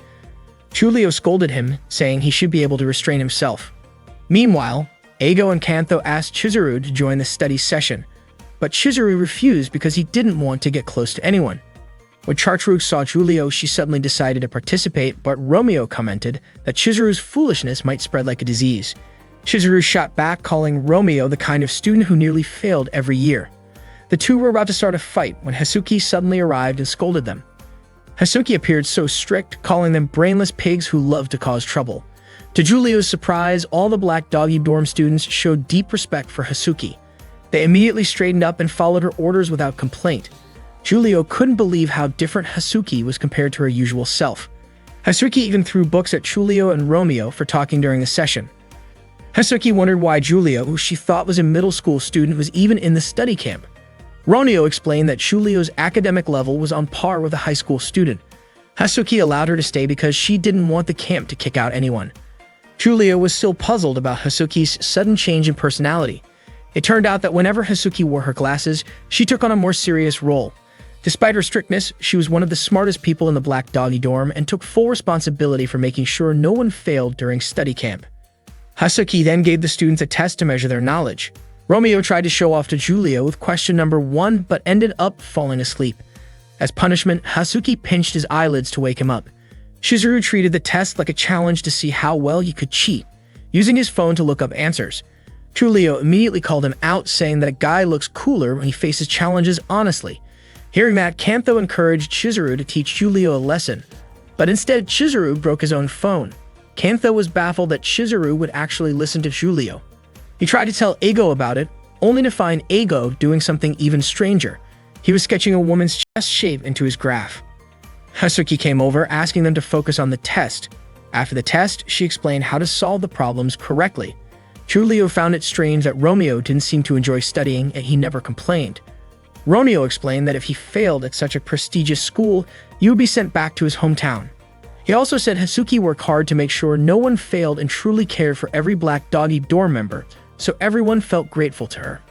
Chulio scolded him, saying he should be able to restrain himself. Meanwhile, Eigo and Kantho asked Chizuru to join the study session, but Chizuru refused because he didn't want to get close to anyone. When Chartruk saw Chulio, she suddenly decided to participate, but Romeo commented that Chizuru's foolishness might spread like a disease. Chizuru shot back, calling Romeo the kind of student who nearly failed every year. The two were about to start a fight when Hasuki suddenly arrived and scolded them. Hasuki appeared so strict, calling them brainless pigs who loved to cause trouble. To Julio's surprise, all the Black Doggy dorm students showed deep respect for Hasuki. They immediately straightened up and followed her orders without complaint. Julio couldn't believe how different Hasuki was compared to her usual self. Hasuki even threw books at Chulio and Romeo for talking during the session. Hasuki wondered why Julio, who she thought was a middle school student, was even in the study camp. Romeo explained that Chulio's academic level was on par with a high school student. Hasuki allowed her to stay because she didn't want the camp to kick out anyone. Chulio was still puzzled about Hasuki's sudden change in personality. It turned out that whenever Hasuki wore her glasses, she took on a more serious role. Despite her strictness, she was one of the smartest people in the Black Doggy dorm and took full responsibility for making sure no one failed during study camp. Hasuki then gave the students a test to measure their knowledge. Romeo tried to show off to Julio with question number 1, but ended up falling asleep. As punishment, Hasuki pinched his eyelids to wake him up. Chizuru treated the test like a challenge to see how well he could cheat. using his phone to look up answers. Giulio immediately called him out, saying that a guy looks cooler when he faces challenges honestly. Hearing that, Kantho encouraged Chizuru to teach Giulio a lesson, but instead Chizuru broke his own phone. Kantho was baffled that Chizuru would actually listen to Giulio. He tried to tell Eigo about it, only to find Eigo doing something even stranger. He was sketching a woman's chest shape into his graph. Hazuki came over, asking them to focus on the test. After the test, she explained how to solve the problems correctly. Giulio found it strange that Romeo didn't seem to enjoy studying, and he never complained. Romeo explained that if he failed at such a prestigious school, he would be sent back to his hometown. He also said Hazuki worked hard to make sure no one failed and truly cared for every Black Doggy dorm member, so everyone felt grateful to her.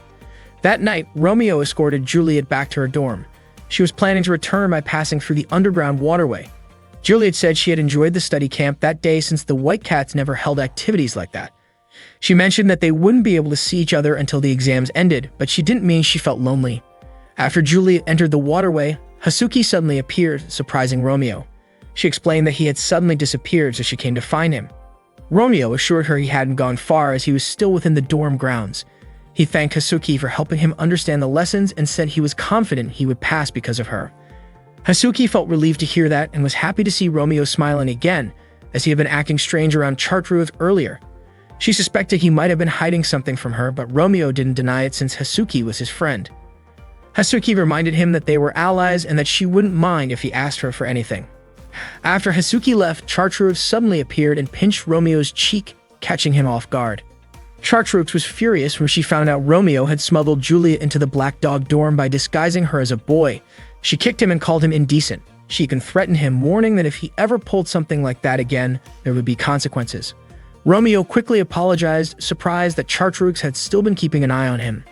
That night, Romeo escorted Juliet back to her dorm. She was planning to return by passing through the underground waterway. Juliet said she had enjoyed the study camp that day since the White Cats never held activities like that. She mentioned that they wouldn't be able to see each other until the exams ended, but she didn't mean she felt lonely. After Juliet entered the waterway, Hazuki suddenly appeared, surprising Romeo. She explained that he had suddenly disappeared, so she came to find him. Romeo assured her he hadn't gone far as he was still within the dorm grounds. He thanked Hazuki for helping him understand the lessons and said he was confident he would pass because of her. Hazuki felt relieved to hear that and was happy to see Romeo smiling again, as he had been acting strange around Chartreuse earlier. She suspected he might have been hiding something from her, but Romeo didn't deny it since Hazuki was his friend. Hazuki reminded him that they were allies and that she wouldn't mind if he asked her for anything. After Hazuki left, Chartreuse suddenly appeared and pinched Romeo's cheek, catching him off guard. Chartreuse was furious when she found out Romeo had smuggled Juliet into the Black Dog dorm by disguising her as a boy. She kicked him and called him indecent. She even threatened him, warning that if he ever pulled something like that again, there would be consequences. Romeo quickly apologized, surprised that Chartreuse had still been keeping an eye on him.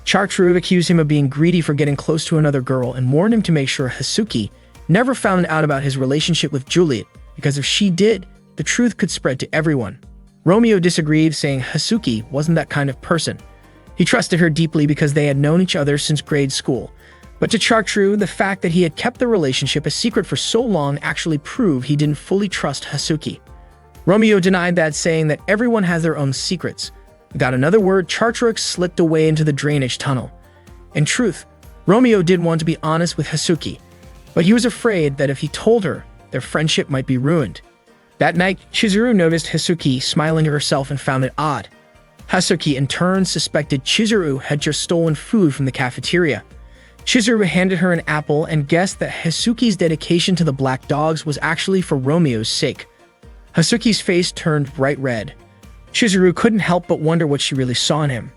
Chartreuse accused him of being greedy for getting close to another girl and warned him to make sure Hazuki never found out about his relationship with Juliet, because if she did, the truth could spread to everyone. Romeo disagreed, saying Hazuki wasn't that kind of person. He trusted her deeply because they had known each other since grade school. But to Chartreuse, the fact that he had kept the relationship a secret for so long actually proved he didn't fully trust Hazuki. Romeo denied that, saying that everyone has their own secrets. Without another word, Chartreuse slipped away into the drainage tunnel. In truth, Romeo did want to be honest with Hazuki, but he was afraid that if he told her, their friendship might be ruined. That night, Chizuru noticed Hazuki smiling to herself and found it odd. Hazuki in turn suspected Chizuru had just stolen food from the cafeteria. Chizuru handed her an apple and guessed that Hazuki's dedication to the Black Dogs was actually for Romeo's sake. Hazuki's face turned bright red. Chizuru couldn't help but wonder what she really saw in him.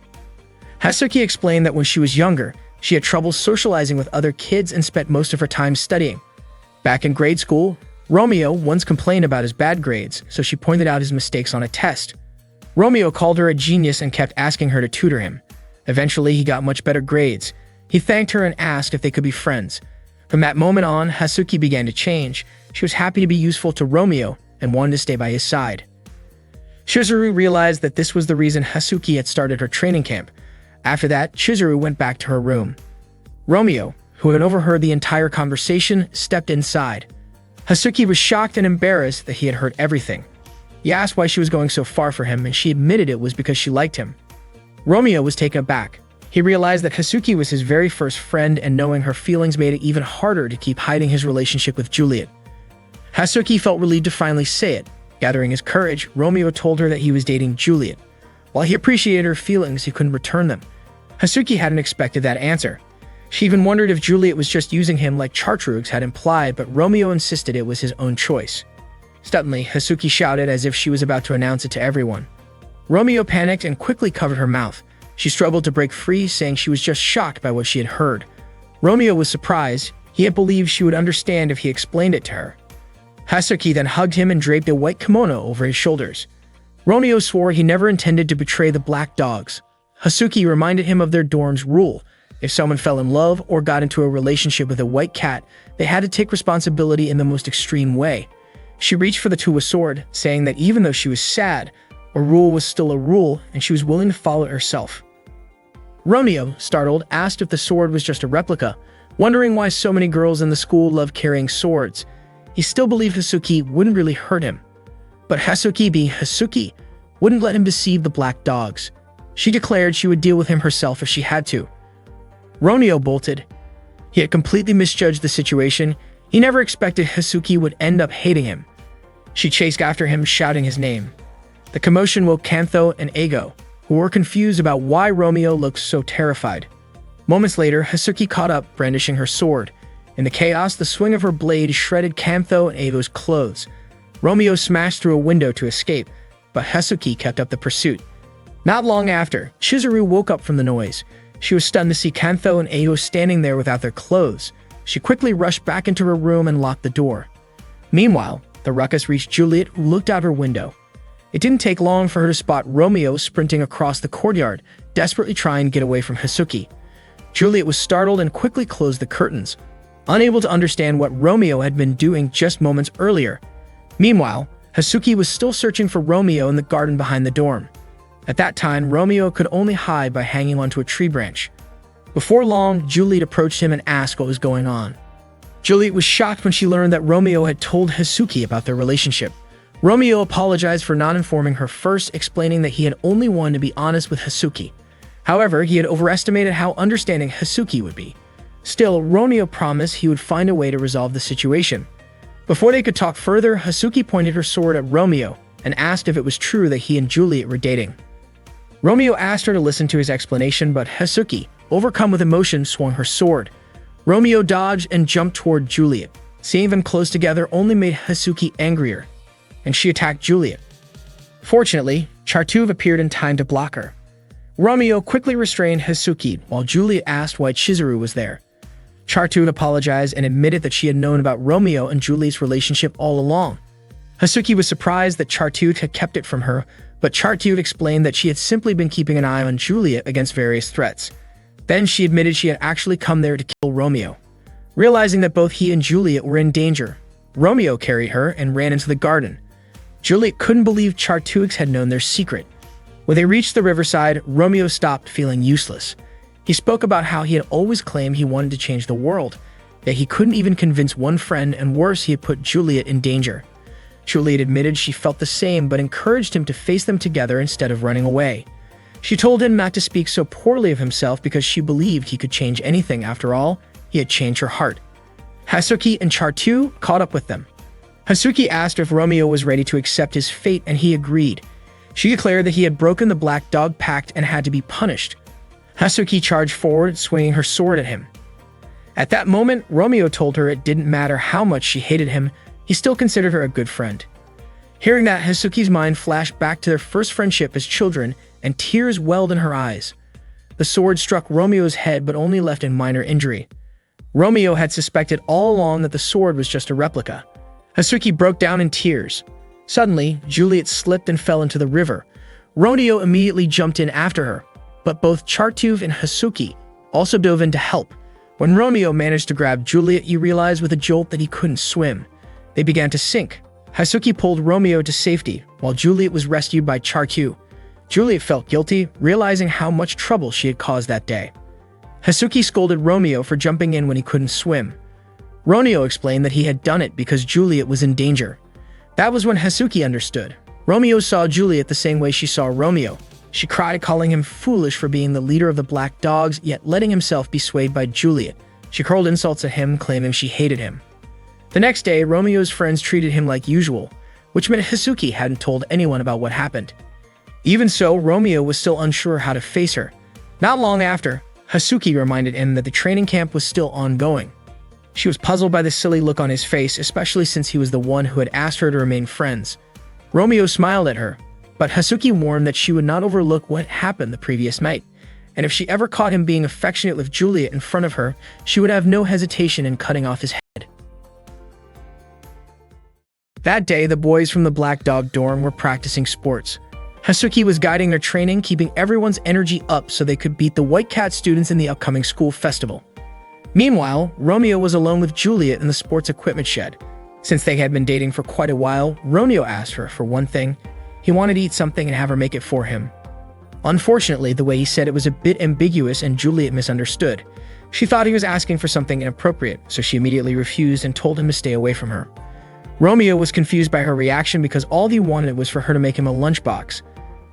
Hazuki explained that when she was younger, she had trouble socializing with other kids and spent most of her time studying. Back in grade school, Romeo once complained about his bad grades, so she pointed out his mistakes on a test. Romeo called her a genius and kept asking her to tutor him. Eventually, he got much better grades. He thanked her and asked if they could be friends. From that moment on, Hazuki began to change. She was happy to be useful to Romeo and wanted to stay by his side. Chizuru realized that this was the reason Hazuki had started her training camp. After that, Chizuru went back to her room. Romeo, who had overheard the entire conversation, stepped inside. Hazuki was shocked and embarrassed that he had heard everything. He asked why she was going so far for him, and she admitted it was because she liked him. Romeo was taken aback. He realized that Hazuki was his very first friend, and knowing her feelings made it even harder to keep hiding his relationship with Juliet. Hazuki felt relieved to finally say it. Gathering his courage, Romeo told her that he was dating Juliet. While he appreciated her feelings, he couldn't return them. Hazuki hadn't expected that answer. She even wondered if Juliet was just using him like Chartreuse had implied, but Romeo insisted it was his own choice. Suddenly, Hazuki shouted as if she was about to announce it to everyone. Romeo panicked and quickly covered her mouth. She struggled to break free, saying she was just shocked by what she had heard. Romeo was surprised. He had believed she would understand if he explained it to her. Hazuki then hugged him and draped a white kimono over his shoulders. Romeo swore he never intended to betray the Black Dogs. Hazuki reminded him of their dorm's rule. If someone fell in love or got into a relationship with a white cat, they had to take responsibility in the most extreme way. She reached for the Tuwa sword, saying that even though she was sad, a rule was still a rule and she was willing to follow it herself. Romeo, startled, asked if the sword was just a replica, wondering why so many girls in the school loved carrying swords. He still believed Hazuki wouldn't really hurt him. But Hazuki being Hazuki, wouldn't let him deceive the black dogs. She declared she would deal with him herself if she had to. Romeo bolted. He had completely misjudged the situation. He never expected Hasuki would end up hating him. She chased after him, shouting his name. The commotion woke Kantho and Eigo, who were confused about why Romeo looked so terrified. Moments later, Hasuki caught up, brandishing her sword. In the chaos, the swing of her blade shredded Kantho and Eigo's clothes. Romeo smashed through a window to escape, but Hasuki kept up the pursuit. Not long after, Chizuru woke up from the noise. She was stunned to see Kantho and Eigo standing there without their clothes. She quickly rushed back into her room and locked the door. Meanwhile, the ruckus reached Juliet, who looked out her window. It didn't take long for her to spot Romeo sprinting across the courtyard, desperately trying to get away from Hasuki. Juliet was startled and quickly closed the curtains, unable to understand what Romeo had been doing just moments earlier. Meanwhile, Hasuki was still searching for Romeo in the garden behind the dorm. At that time, Romeo could only hide by hanging onto a tree branch. Before long, Juliet approached him and asked what was going on. Juliet was shocked when she learned that Romeo had told Hasuki about their relationship. Romeo apologized for not informing her first, explaining that he had only wanted to be honest with Hasuki. However, he had overestimated how understanding Hasuki would be. Still, Romeo promised he would find a way to resolve the situation. Before they could talk further, Hasuki pointed her sword at Romeo and asked if it was true that he and Juliet were dating. Romeo asked her to listen to his explanation, but Hasuki, overcome with emotion, swung her sword. Romeo dodged and jumped toward Juliet. Seeing them close together only made Hasuki angrier, and she attacked Juliet. Fortunately, Chartuv appeared in time to block her. Romeo quickly restrained Hasuki while Juliet asked why Chizuru was there. Chartuv apologized and admitted that she had known about Romeo and Juliet's relationship all along. Hasuki was surprised that Chartuv had kept it from her, but Chartuv explained that she had simply been keeping an eye on Juliet against various threats. Then she admitted she had actually come there to kill Romeo. Realizing that both he and Juliet were in danger, Romeo carried her and ran into the garden. Juliet couldn't believe Chartuv had known their secret. When they reached the riverside, Romeo stopped, feeling useless. He spoke about how he had always claimed he wanted to change the world, that he couldn't even convince one friend, and worse, he had put Juliet in danger. Juliet admitted she felt the same, but encouraged him to face them together instead of running away. She told him not to speak so poorly of himself because she believed he could change anything. After all, he had changed her heart. Hasuki and Chartuv caught up with them. Hasuki asked if Romeo was ready to accept his fate, and he agreed. She declared that he had broken the Black Dog Pact and had to be punished. Hasuki charged forward, swinging her sword at him. At that moment, Romeo told her it didn't matter how much she hated him, he still considered her a good friend. Hearing that, Hasuki's mind flashed back to their first friendship as children, and tears welled in her eyes. The sword struck Romeo's head but only left a minor injury. Romeo had suspected all along that the sword was just a replica. Hasuki broke down in tears. Suddenly, Juliet slipped and fell into the river. Romeo immediately jumped in after her, but both Chartuv and Hasuki also dove in to help. When Romeo managed to grab Juliet, he realized with a jolt that he couldn't swim. They began to sink. Hasuki pulled Romeo to safety, while Juliet was rescued by Chartuv. Juliet felt guilty, realizing how much trouble she had caused that day. Hasuki scolded Romeo for jumping in when he couldn't swim. Romeo explained that he had done it because Juliet was in danger. That was when Hasuki understood. Romeo saw Juliet the same way she saw Romeo. She cried, calling him foolish for being the leader of the Black Dogs, yet letting himself be swayed by Juliet. She hurled insults at him, claiming she hated him. The next day, Romeo's friends treated him like usual, which meant Hasuki hadn't told anyone about what happened. Even so, Romeo was still unsure how to face her. Not long after, Hasuki reminded him that the training camp was still ongoing. She was puzzled by the silly look on his face, especially since he was the one who had asked her to remain friends. Romeo smiled at her, but Hasuki warned that she would not overlook what happened the previous night, and if she ever caught him being affectionate with Juliet in front of her, she would have no hesitation in cutting off his head. That day, the boys from the Black Dog dorm were practicing sports. Hasuki was guiding their training, keeping everyone's energy up so they could beat the White Cat students in the upcoming school festival. Meanwhile, Romeo was alone with Juliet in the sports equipment shed. Since they had been dating for quite a while, Romeo asked her for one thing. He wanted to eat something and have her make it for him. Unfortunately, the way he said it was a bit ambiguous and Juliet misunderstood. She thought he was asking for something inappropriate, so she immediately refused and told him to stay away from her. Romeo was confused by her reaction because all he wanted was for her to make him a lunchbox.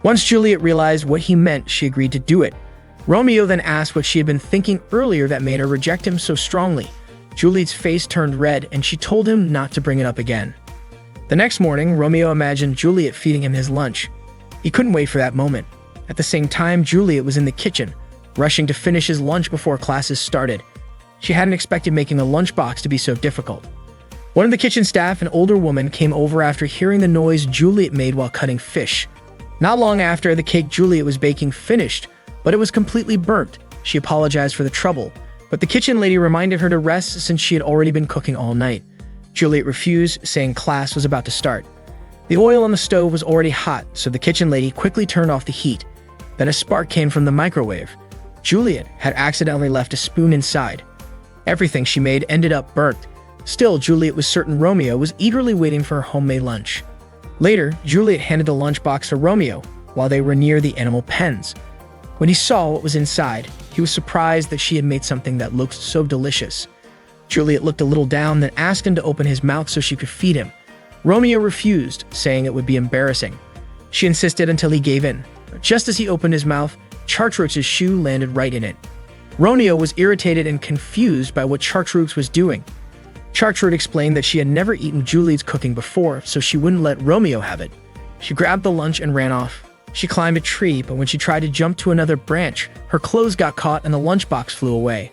Once Juliet realized what he meant, she agreed to do it. Romeo then asked what she had been thinking earlier that made her reject him so strongly. Juliet's face turned red, and she told him not to bring it up again. The next morning, Romeo imagined Juliet feeding him his lunch. He couldn't wait for that moment. At the same time, Juliet was in the kitchen, rushing to finish his lunch before classes started. She hadn't expected making a lunchbox to be so difficult. One of the kitchen staff, an older woman, came over after hearing the noise Juliet made while cutting fish. Not long after, the cake Juliet was baking finished, but it was completely burnt. She apologized for the trouble, but the kitchen lady reminded her to rest since she had already been cooking all night. Juliet refused, saying class was about to start. The oil on the stove was already hot, so the kitchen lady quickly turned off the heat. Then a spark came from the microwave. Juliet had accidentally left a spoon inside. Everything she made ended up burnt. Still, Juliet was certain Romeo was eagerly waiting for her homemade lunch. Later, Juliet handed the lunchbox to Romeo while they were near the animal pens. When he saw what was inside, he was surprised that she had made something that looked so delicious. Juliet looked a little down, then asked him to open his mouth so she could feed him. Romeo refused, saying it would be embarrassing. She insisted until he gave in. Just as he opened his mouth, Chartreus's shoe landed right in it. Romeo was irritated and confused by what Chartreuse was doing. Chartreuse explained that she had never eaten Juliet's cooking before, so she wouldn't let Romeo have it. She grabbed the lunch and ran off. She climbed a tree, but when she tried to jump to another branch, her clothes got caught and the lunchbox flew away.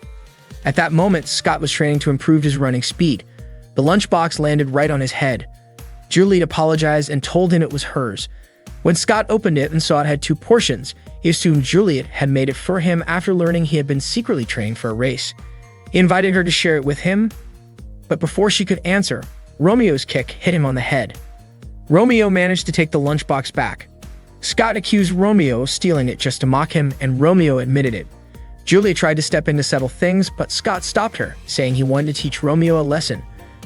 At that moment, Scott was training to improve his running speed. The lunchbox landed right on his head. Juliet apologized and told him it was hers. When Scott opened it and saw it had 2 portions, he assumed Juliet had made it for him after learning he had been secretly training for a race. He invited her to share it with him, but before she could answer, Romeo's kick hit him on the head. Romeo managed to take the lunchbox back. Scott accused Romeo of stealing it just to mock him, and Romeo admitted it. Juliet tried to step in to settle things, but Scott stopped her, saying he wanted to teach Romeo a lesson.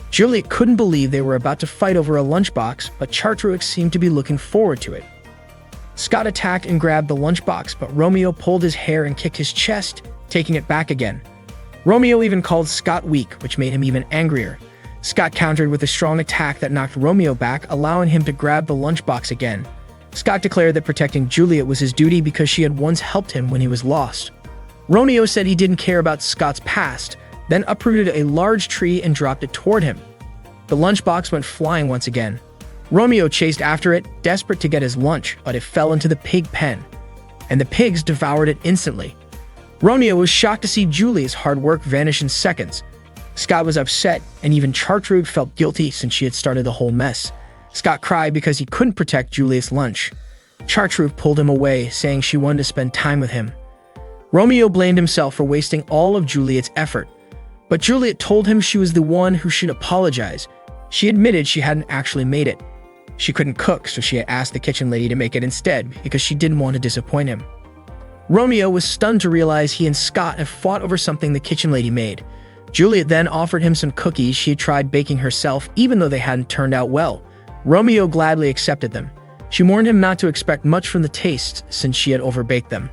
Juliet couldn't believe they were about to fight over a lunchbox, but Chartreuse seemed to be looking forward to it. Scott attacked and grabbed the lunchbox, but Romeo pulled his hair and kicked his chest, taking it back again. Romeo even called Scott weak, which made him even angrier. Scott countered with a strong attack that knocked Romeo back, allowing him to grab the lunchbox again. Scott declared that protecting Juliet was his duty because she had once helped him when he was lost. Romeo said he didn't care about Scott's past, then uprooted a large tree and dropped it toward him. The lunchbox went flying once again. Romeo chased after it, desperate to get his lunch, but it fell into the pig pen, and the pigs devoured it instantly. Romeo was shocked to see Juliet's hard work vanish in seconds. Scott was upset, and even Chartreuse felt guilty since she had started the whole mess. Scott cried because he couldn't protect Juliet's lunch. Chartreuse pulled him away, saying she wanted to spend time with him. Romeo blamed himself for wasting all of Juliet's effort, but Juliet told him she was the one who should apologize. She admitted she hadn't actually made it. She couldn't cook, so she had asked the kitchen lady to make it instead because she didn't want to disappoint him. Romeo was stunned to realize he and Scott had fought over something the kitchen lady made. Juliet then offered him some cookies she had tried baking herself, even though they hadn't turned out well. Romeo gladly accepted them. She warned him not to expect much from the taste since she had overbaked them.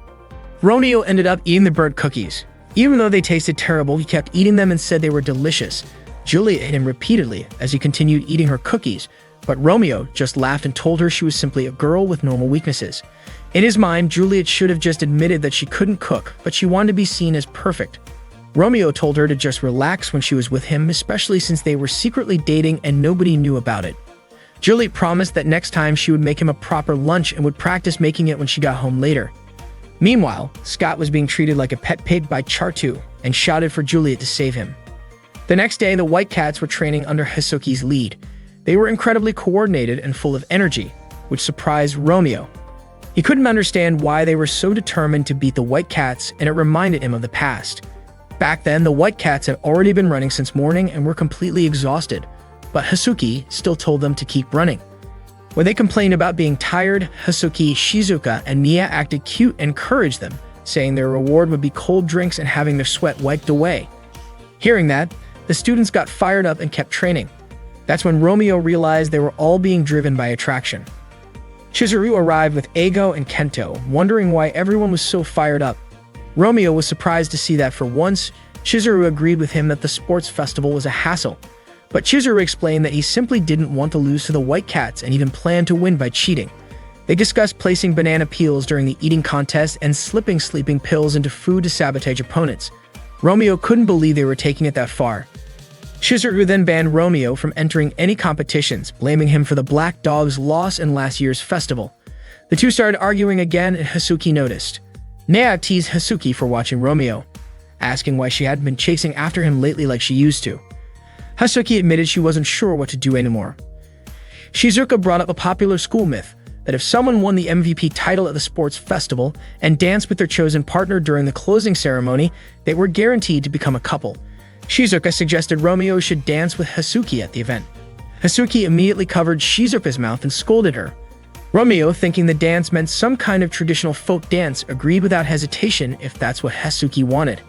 Romeo ended up eating the burnt cookies. Even though they tasted terrible, he kept eating them and said they were delicious. Juliet hit him repeatedly as he continued eating her cookies, but Romeo just laughed and told her she was simply a girl with normal weaknesses. In his mind, Juliet should have just admitted that she couldn't cook, but she wanted to be seen as perfect. Romeo told her to just relax when she was with him, especially since they were secretly dating and nobody knew about it. Juliet promised that next time she would make him a proper lunch and would practice making it when she got home later. Meanwhile, Scott was being treated like a pet pig by Chartreuse and shouted for Juliet to save him. The next day, the White Cats were training under Hisuki's lead. They were incredibly coordinated and full of energy, which surprised Romeo. He couldn't understand why they were so determined to beat the White Cats, and it reminded him of the past. Back then, the White Cats had already been running since morning and were completely exhausted, but Hisuki still told them to keep running. When they complained about being tired, Hisuki, Shizuka, and Nia acted cute and encouraged them, saying their reward would be cold drinks and having their sweat wiped away. Hearing that, the students got fired up and kept training. That's when Romeo realized they were all being driven by attraction. Chizuru arrived with Eigo and Kento, wondering why everyone was so fired up. Romeo was surprised to see that for once, Chizuru agreed with him that the sports festival was a hassle. But Chizuru explained that he simply didn't want to lose to the White Cats and even planned to win by cheating. They discussed placing banana peels during the eating contest and slipping sleeping pills into food to sabotage opponents. Romeo couldn't believe they were taking it that far. Shizuku then banned Romeo from entering any competitions, blaming him for the Black Dog's loss in last year's festival. The two started arguing again, and Hasuki noticed. Nea teased Hasuki for watching Romeo, asking why she hadn't been chasing after him lately like she used to. Hasuki admitted she wasn't sure what to do anymore. Shizuka brought up a popular school myth that if someone won the MVP title at the sports festival and danced with their chosen partner during the closing ceremony, they were guaranteed to become a couple. Shizuka suggested Romeo should dance with Hasuki at the event. Hasuki immediately covered Shizuka's mouth and scolded her. Romeo, thinking the dance meant some kind of traditional folk dance, agreed without hesitation if that's what Hasuki wanted.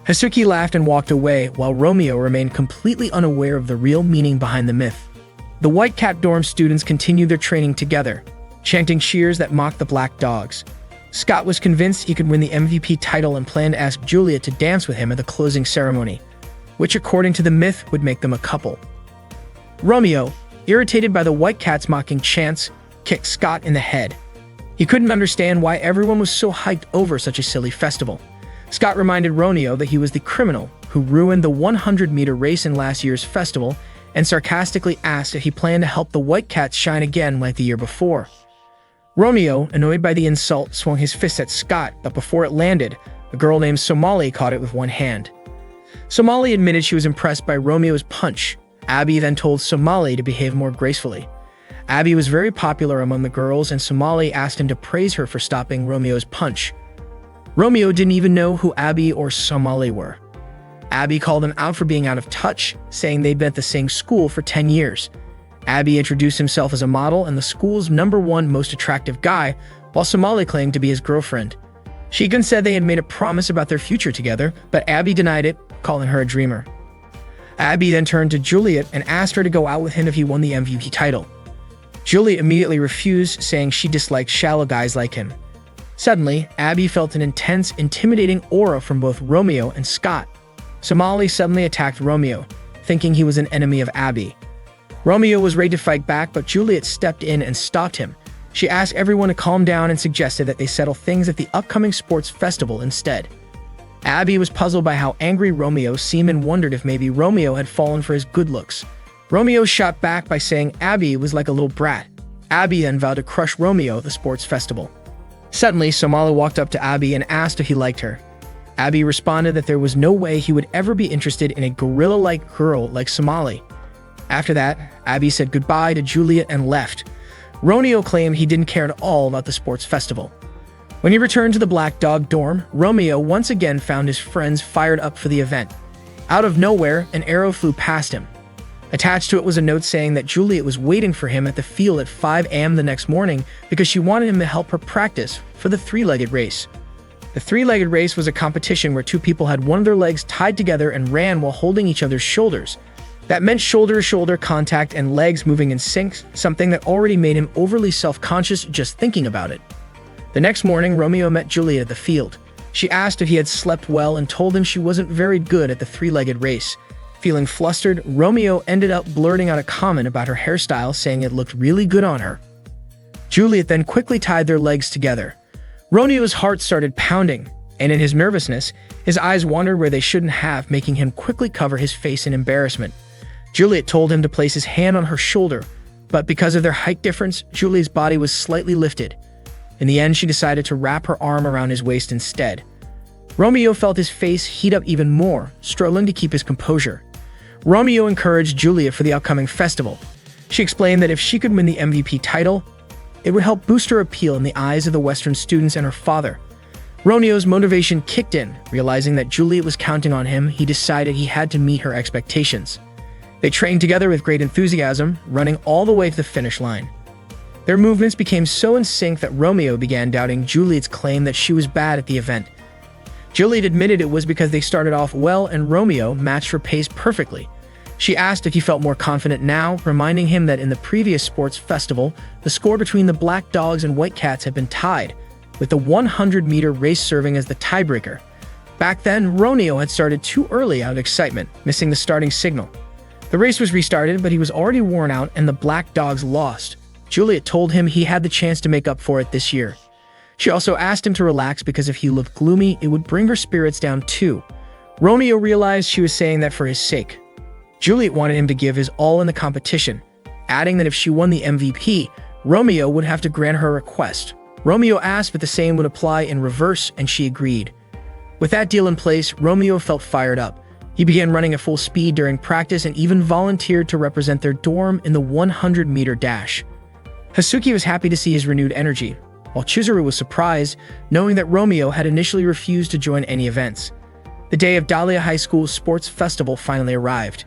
Hasuki laughed and walked away, while Romeo remained completely unaware of the real meaning behind the myth. The White Cat dorm students continued their training together, chanting cheers that mocked the Black Dogs. Scott was convinced he could win the MVP title and planned to ask Juliet to dance with him at the closing ceremony, which according to the myth would make them a couple. Romeo, irritated by the White Cat's mocking chants, kicked Scott in the head. He couldn't understand why everyone was so hyped over such a silly festival. Scott reminded Romeo that he was the criminal who ruined the 100-meter race in last year's festival and sarcastically asked if he planned to help the White Cats shine again like the year before. Romeo, annoyed by the insult, swung his fist at Scott, but before it landed, a girl named Somali caught it with one hand. Somali admitted she was impressed by Romeo's punch. Abby then told Somali to behave more gracefully. Abby was very popular among the girls, and Somali asked him to praise her for stopping Romeo's punch. Romeo didn't even know who Abby or Somali were. Abby called him out for being out of touch, saying they'd been at the same school for 10 years. Abby introduced himself as a model and the school's #1 most attractive guy, while Somali claimed to be his girlfriend. Shigen said they had made a promise about their future together, but Abby denied it, calling her a dreamer. Abby then turned to Juliet and asked her to go out with him if he won the MVP title. Juliet immediately refused, saying she disliked shallow guys like him. Suddenly, Abby felt an intense, intimidating aura from both Romeo and Scott. Somali suddenly attacked Romeo, thinking he was an enemy of Abby. Romeo was ready to fight back, but Juliet stepped in and stopped him. She asked everyone to calm down and suggested that they settle things at the upcoming sports festival instead. Abby was puzzled by how angry Romeo seemed and wondered if maybe Romeo had fallen for his good looks. Romeo shot back by saying Abby was like a little brat. Abby then vowed to crush Romeo at the sports festival. Suddenly, Somali walked up to Abby and asked if he liked her. Abby responded that there was no way he would ever be interested in a gorilla-like girl like Somali. After that, Abby said goodbye to Juliet and left. Romeo claimed he didn't care at all about the sports festival. When he returned to the Black Dog dorm, Romeo once again found his friends fired up for the event. Out of nowhere, an arrow flew past him. Attached to it was a note saying that Juliet was waiting for him at the field at 5 a.m. the next morning because she wanted him to help her practice for the three-legged race. The three-legged race was a competition where two people had one of their legs tied together and ran while holding each other's shoulders. That meant shoulder-to-shoulder contact and legs moving in sync, something that already made him overly self-conscious just thinking about it. The next morning, Romeo met Juliet at the field. She asked if he had slept well and told him she wasn't very good at the three-legged race. Feeling flustered, Romeo ended up blurting out a comment about her hairstyle, saying it looked really good on her. Juliet then quickly tied their legs together. Romeo's heart started pounding, and in his nervousness, his eyes wandered where they shouldn't have, making him quickly cover his face in embarrassment. Juliet told him to place his hand on her shoulder, but because of their height difference, Juliet's body was slightly lifted. In the end, she decided to wrap her arm around his waist instead. Romeo felt his face heat up even more, struggling to keep his composure. Romeo encouraged Juliet for the upcoming festival. She explained that if she could win the MVP title, it would help boost her appeal in the eyes of the Western students and her father. Romeo's motivation kicked in. Realizing that Juliet was counting on him, he decided he had to meet her expectations. They trained together with great enthusiasm, running all the way to the finish line. Their movements became so in sync that Romeo began doubting Juliet's claim that she was bad at the event. Juliet admitted it was because they started off well and Romeo matched her pace perfectly. She asked if he felt more confident now, reminding him that in the previous sports festival, the score between the Black Dogs and White Cats had been tied, with the 100-meter race serving as the tiebreaker. Back then, Romeo had started too early out of excitement, missing the starting signal. The race was restarted, but he was already worn out and the Black Dogs lost. Juliet told him he had the chance to make up for it this year. She also asked him to relax because if he looked gloomy, it would bring her spirits down too. Romeo realized she was saying that for his sake. Juliet wanted him to give his all in the competition, adding that if she won the MVP, Romeo would have to grant her request. Romeo asked if the same would apply in reverse, and she agreed. With that deal in place, Romeo felt fired up. He began running at full speed during practice and even volunteered to represent their dorm in the 100-meter dash. Hasuki was happy to see his renewed energy, while Chizuru was surprised, knowing that Romeo had initially refused to join any events. The day of Dahlia High School's sports festival finally arrived.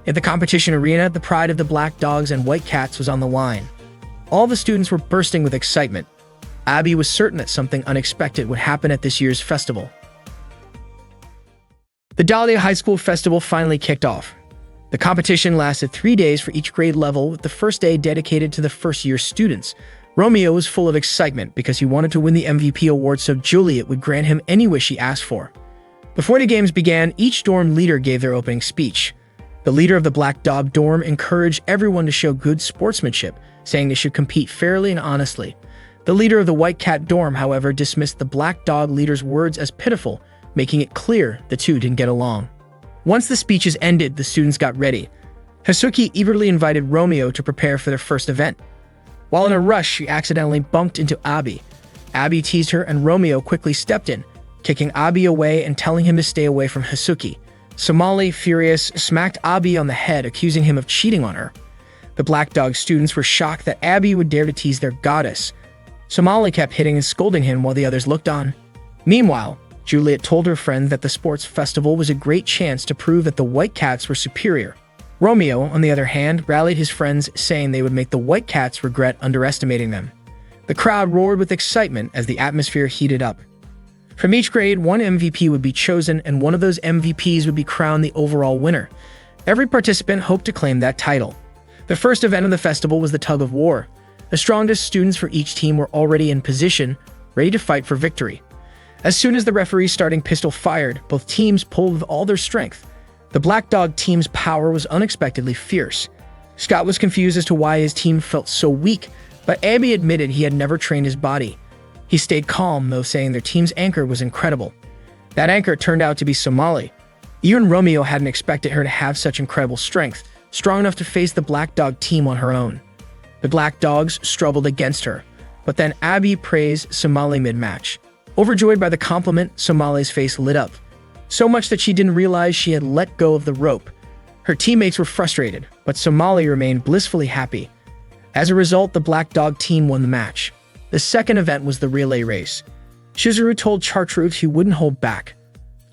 At the competition arena, the pride of the Black Dogs and White Cats was on the line. All the students were bursting with excitement. Abby was certain that something unexpected would happen at this year's festival. The Dahlia High School Festival finally kicked off. The competition lasted 3 days for each grade level, with the first day dedicated to the first-year students. Romeo was full of excitement because he wanted to win the MVP award so Juliet would grant him any wish he asked for. Before the games began, each dorm leader gave their opening speech. The leader of the Black Dog dorm encouraged everyone to show good sportsmanship, saying they should compete fairly and honestly. The leader of the White Cat dorm, however, dismissed the Black Dog leader's words as pitiful, making it clear the two didn't get along. Once the speeches ended, the students got ready. Hasuki eagerly invited Romeo to prepare for their first event. While in a rush, she accidentally bumped into Abby. Abby teased her and Romeo quickly stepped in, kicking Abby away and telling him to stay away from Hasuki. Somali, furious, smacked Abby on the head, accusing him of cheating on her. The Black Dog students were shocked that Abby would dare to tease their goddess. Somali kept hitting and scolding him while the others looked on. Meanwhile, Juliet told her friend that the sports festival was a great chance to prove that the White Cats were superior. Romeo, on the other hand, rallied his friends, saying they would make the White Cats regret underestimating them. The crowd roared with excitement as the atmosphere heated up. From each grade, one MVP would be chosen, and one of those MVPs would be crowned the overall winner. Every participant hoped to claim that title. The first event of the festival was the tug of war. The strongest students for each team were already in position, ready to fight for victory. As soon as the referee's starting pistol fired, both teams pulled with all their strength. The Black Dog team's power was unexpectedly fierce. Scott was confused as to why his team felt so weak, but Abby admitted he had never trained his body. He stayed calm, though, saying their team's anchor was incredible. That anchor turned out to be Somali. Even Romeo hadn't expected her to have such incredible strength, strong enough to face the Black Dog team on her own. The Black Dogs struggled against her, but then Abby praised Somali mid-match. Overjoyed by the compliment, Somali's face lit up, so much that she didn't realize she had let go of the rope. Her teammates were frustrated, but Somali remained blissfully happy. As a result, the Black Dog team won the match. The second event was the relay race. Chizuru told Chartreuse he wouldn't hold back.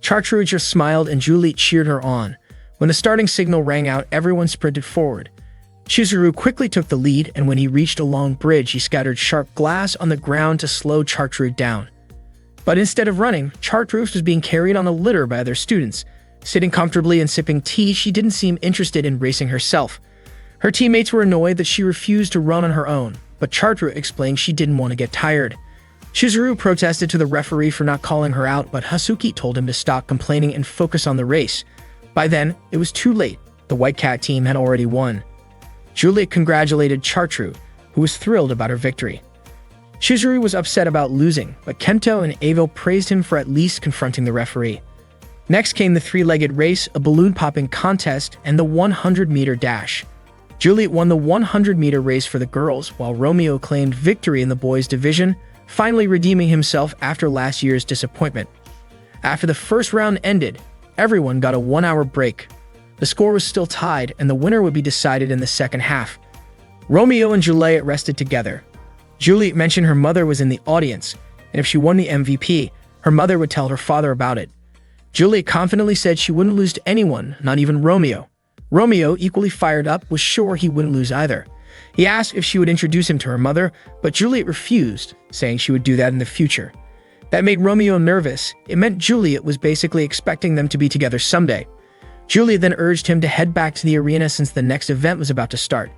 Chartreuse just smiled and Juliet cheered her on. When the starting signal rang out, everyone sprinted forward. Chizuru quickly took the lead, and when he reached a long bridge, he scattered sharp glass on the ground to slow Chartreuse down. But instead of running, Chartreuse was being carried on a litter by other students. Sitting comfortably and sipping tea, she didn't seem interested in racing herself. Her teammates were annoyed that she refused to run on her own, but Chartreuse explained she didn't want to get tired. Chizuru protested to the referee for not calling her out, but Hasuki told him to stop complaining and focus on the race. By then, it was too late. The White Cat team had already won. Juliet congratulated Chartreuse, who was thrilled about her victory. Chizuru was upset about losing, but Kento and Avo praised him for at least confronting the referee. Next came the three-legged race, a balloon-popping contest, and the 100-meter dash. Juliet won the 100-meter race for the girls, while Romeo claimed victory in the boys' division, finally redeeming himself after last year's disappointment. After the first round ended, everyone got a 1-hour break. The score was still tied, and the winner would be decided in the second half. Romeo and Juliet rested together. Juliet mentioned her mother was in the audience, and if she won the MVP, her mother would tell her father about it. Juliet confidently said she wouldn't lose to anyone, not even Romeo. Romeo, equally fired up, was sure he wouldn't lose either. He asked if she would introduce him to her mother, but Juliet refused, saying she would do that in the future. That made Romeo nervous. It meant Juliet was basically expecting them to be together someday. Juliet then urged him to head back to the arena since the next event was about to start.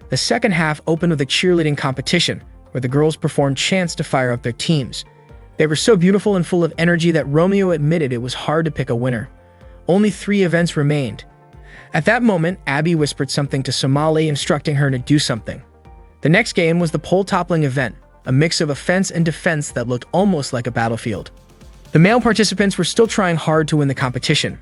The second half opened with a cheerleading competition, where the girls performed chants to fire up their teams. They were so beautiful and full of energy that Romeo admitted it was hard to pick a winner. Only 3 events remained. At that moment, Abby whispered something to Somali, instructing her to do something. The next game was the pole-toppling event, a mix of offense and defense that looked almost like a battlefield. The male participants were still trying hard to win the competition.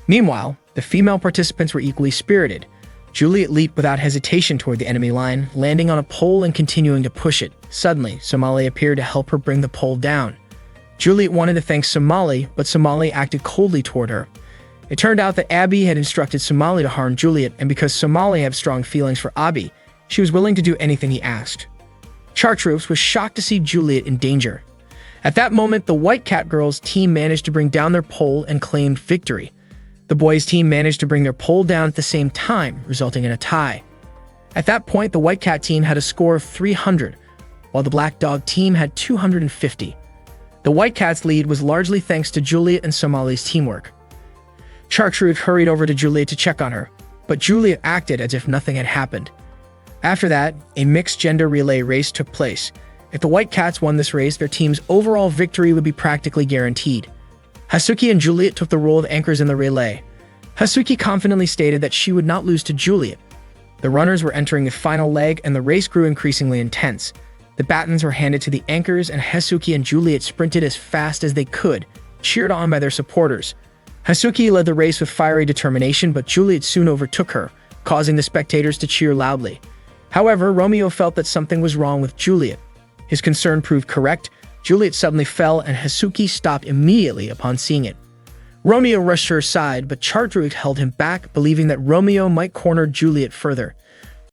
Meanwhile, the female participants were equally spirited. Juliet leaped without hesitation toward the enemy line, landing on a pole and continuing to push it. Suddenly, Somali appeared to help her bring the pole down. Juliet wanted to thank Somali, but Somali acted coldly toward her. It turned out that Abby had instructed Somali to harm Juliet, and because Somali had strong feelings for Abby, she was willing to do anything he asked. Chartreuse was shocked to see Juliet in danger. At that moment, the White Cat Girls team managed to bring down their pole and claimed victory. The boys' team managed to bring their pole down at the same time, resulting in a tie. At that point, the White Cat team had a score of 300, while the Black Dog team had 250. The White Cat's lead was largely thanks to Juliet and Somali's teamwork. Chartreuse hurried over to Juliet to check on her, but Juliet acted as if nothing had happened. After that, a mixed-gender relay race took place. If the White Cats won this race, their team's overall victory would be practically guaranteed. Hasuki and Juliet took the role of anchors in the relay. Hasuki confidently stated that she would not lose to Juliet. The runners were entering the final leg, and the race grew increasingly intense. The batons were handed to the anchors, and Hasuki and Juliet sprinted as fast as they could, cheered on by their supporters. Hasuki led the race with fiery determination, but Juliet soon overtook her, causing the spectators to cheer loudly. However, Romeo felt that something was wrong with Juliet. His concern proved correct. Juliet suddenly fell, and Hasuki stopped immediately upon seeing it. Romeo rushed to her side, but Chartreuse held him back, believing that Romeo might corner Juliet further.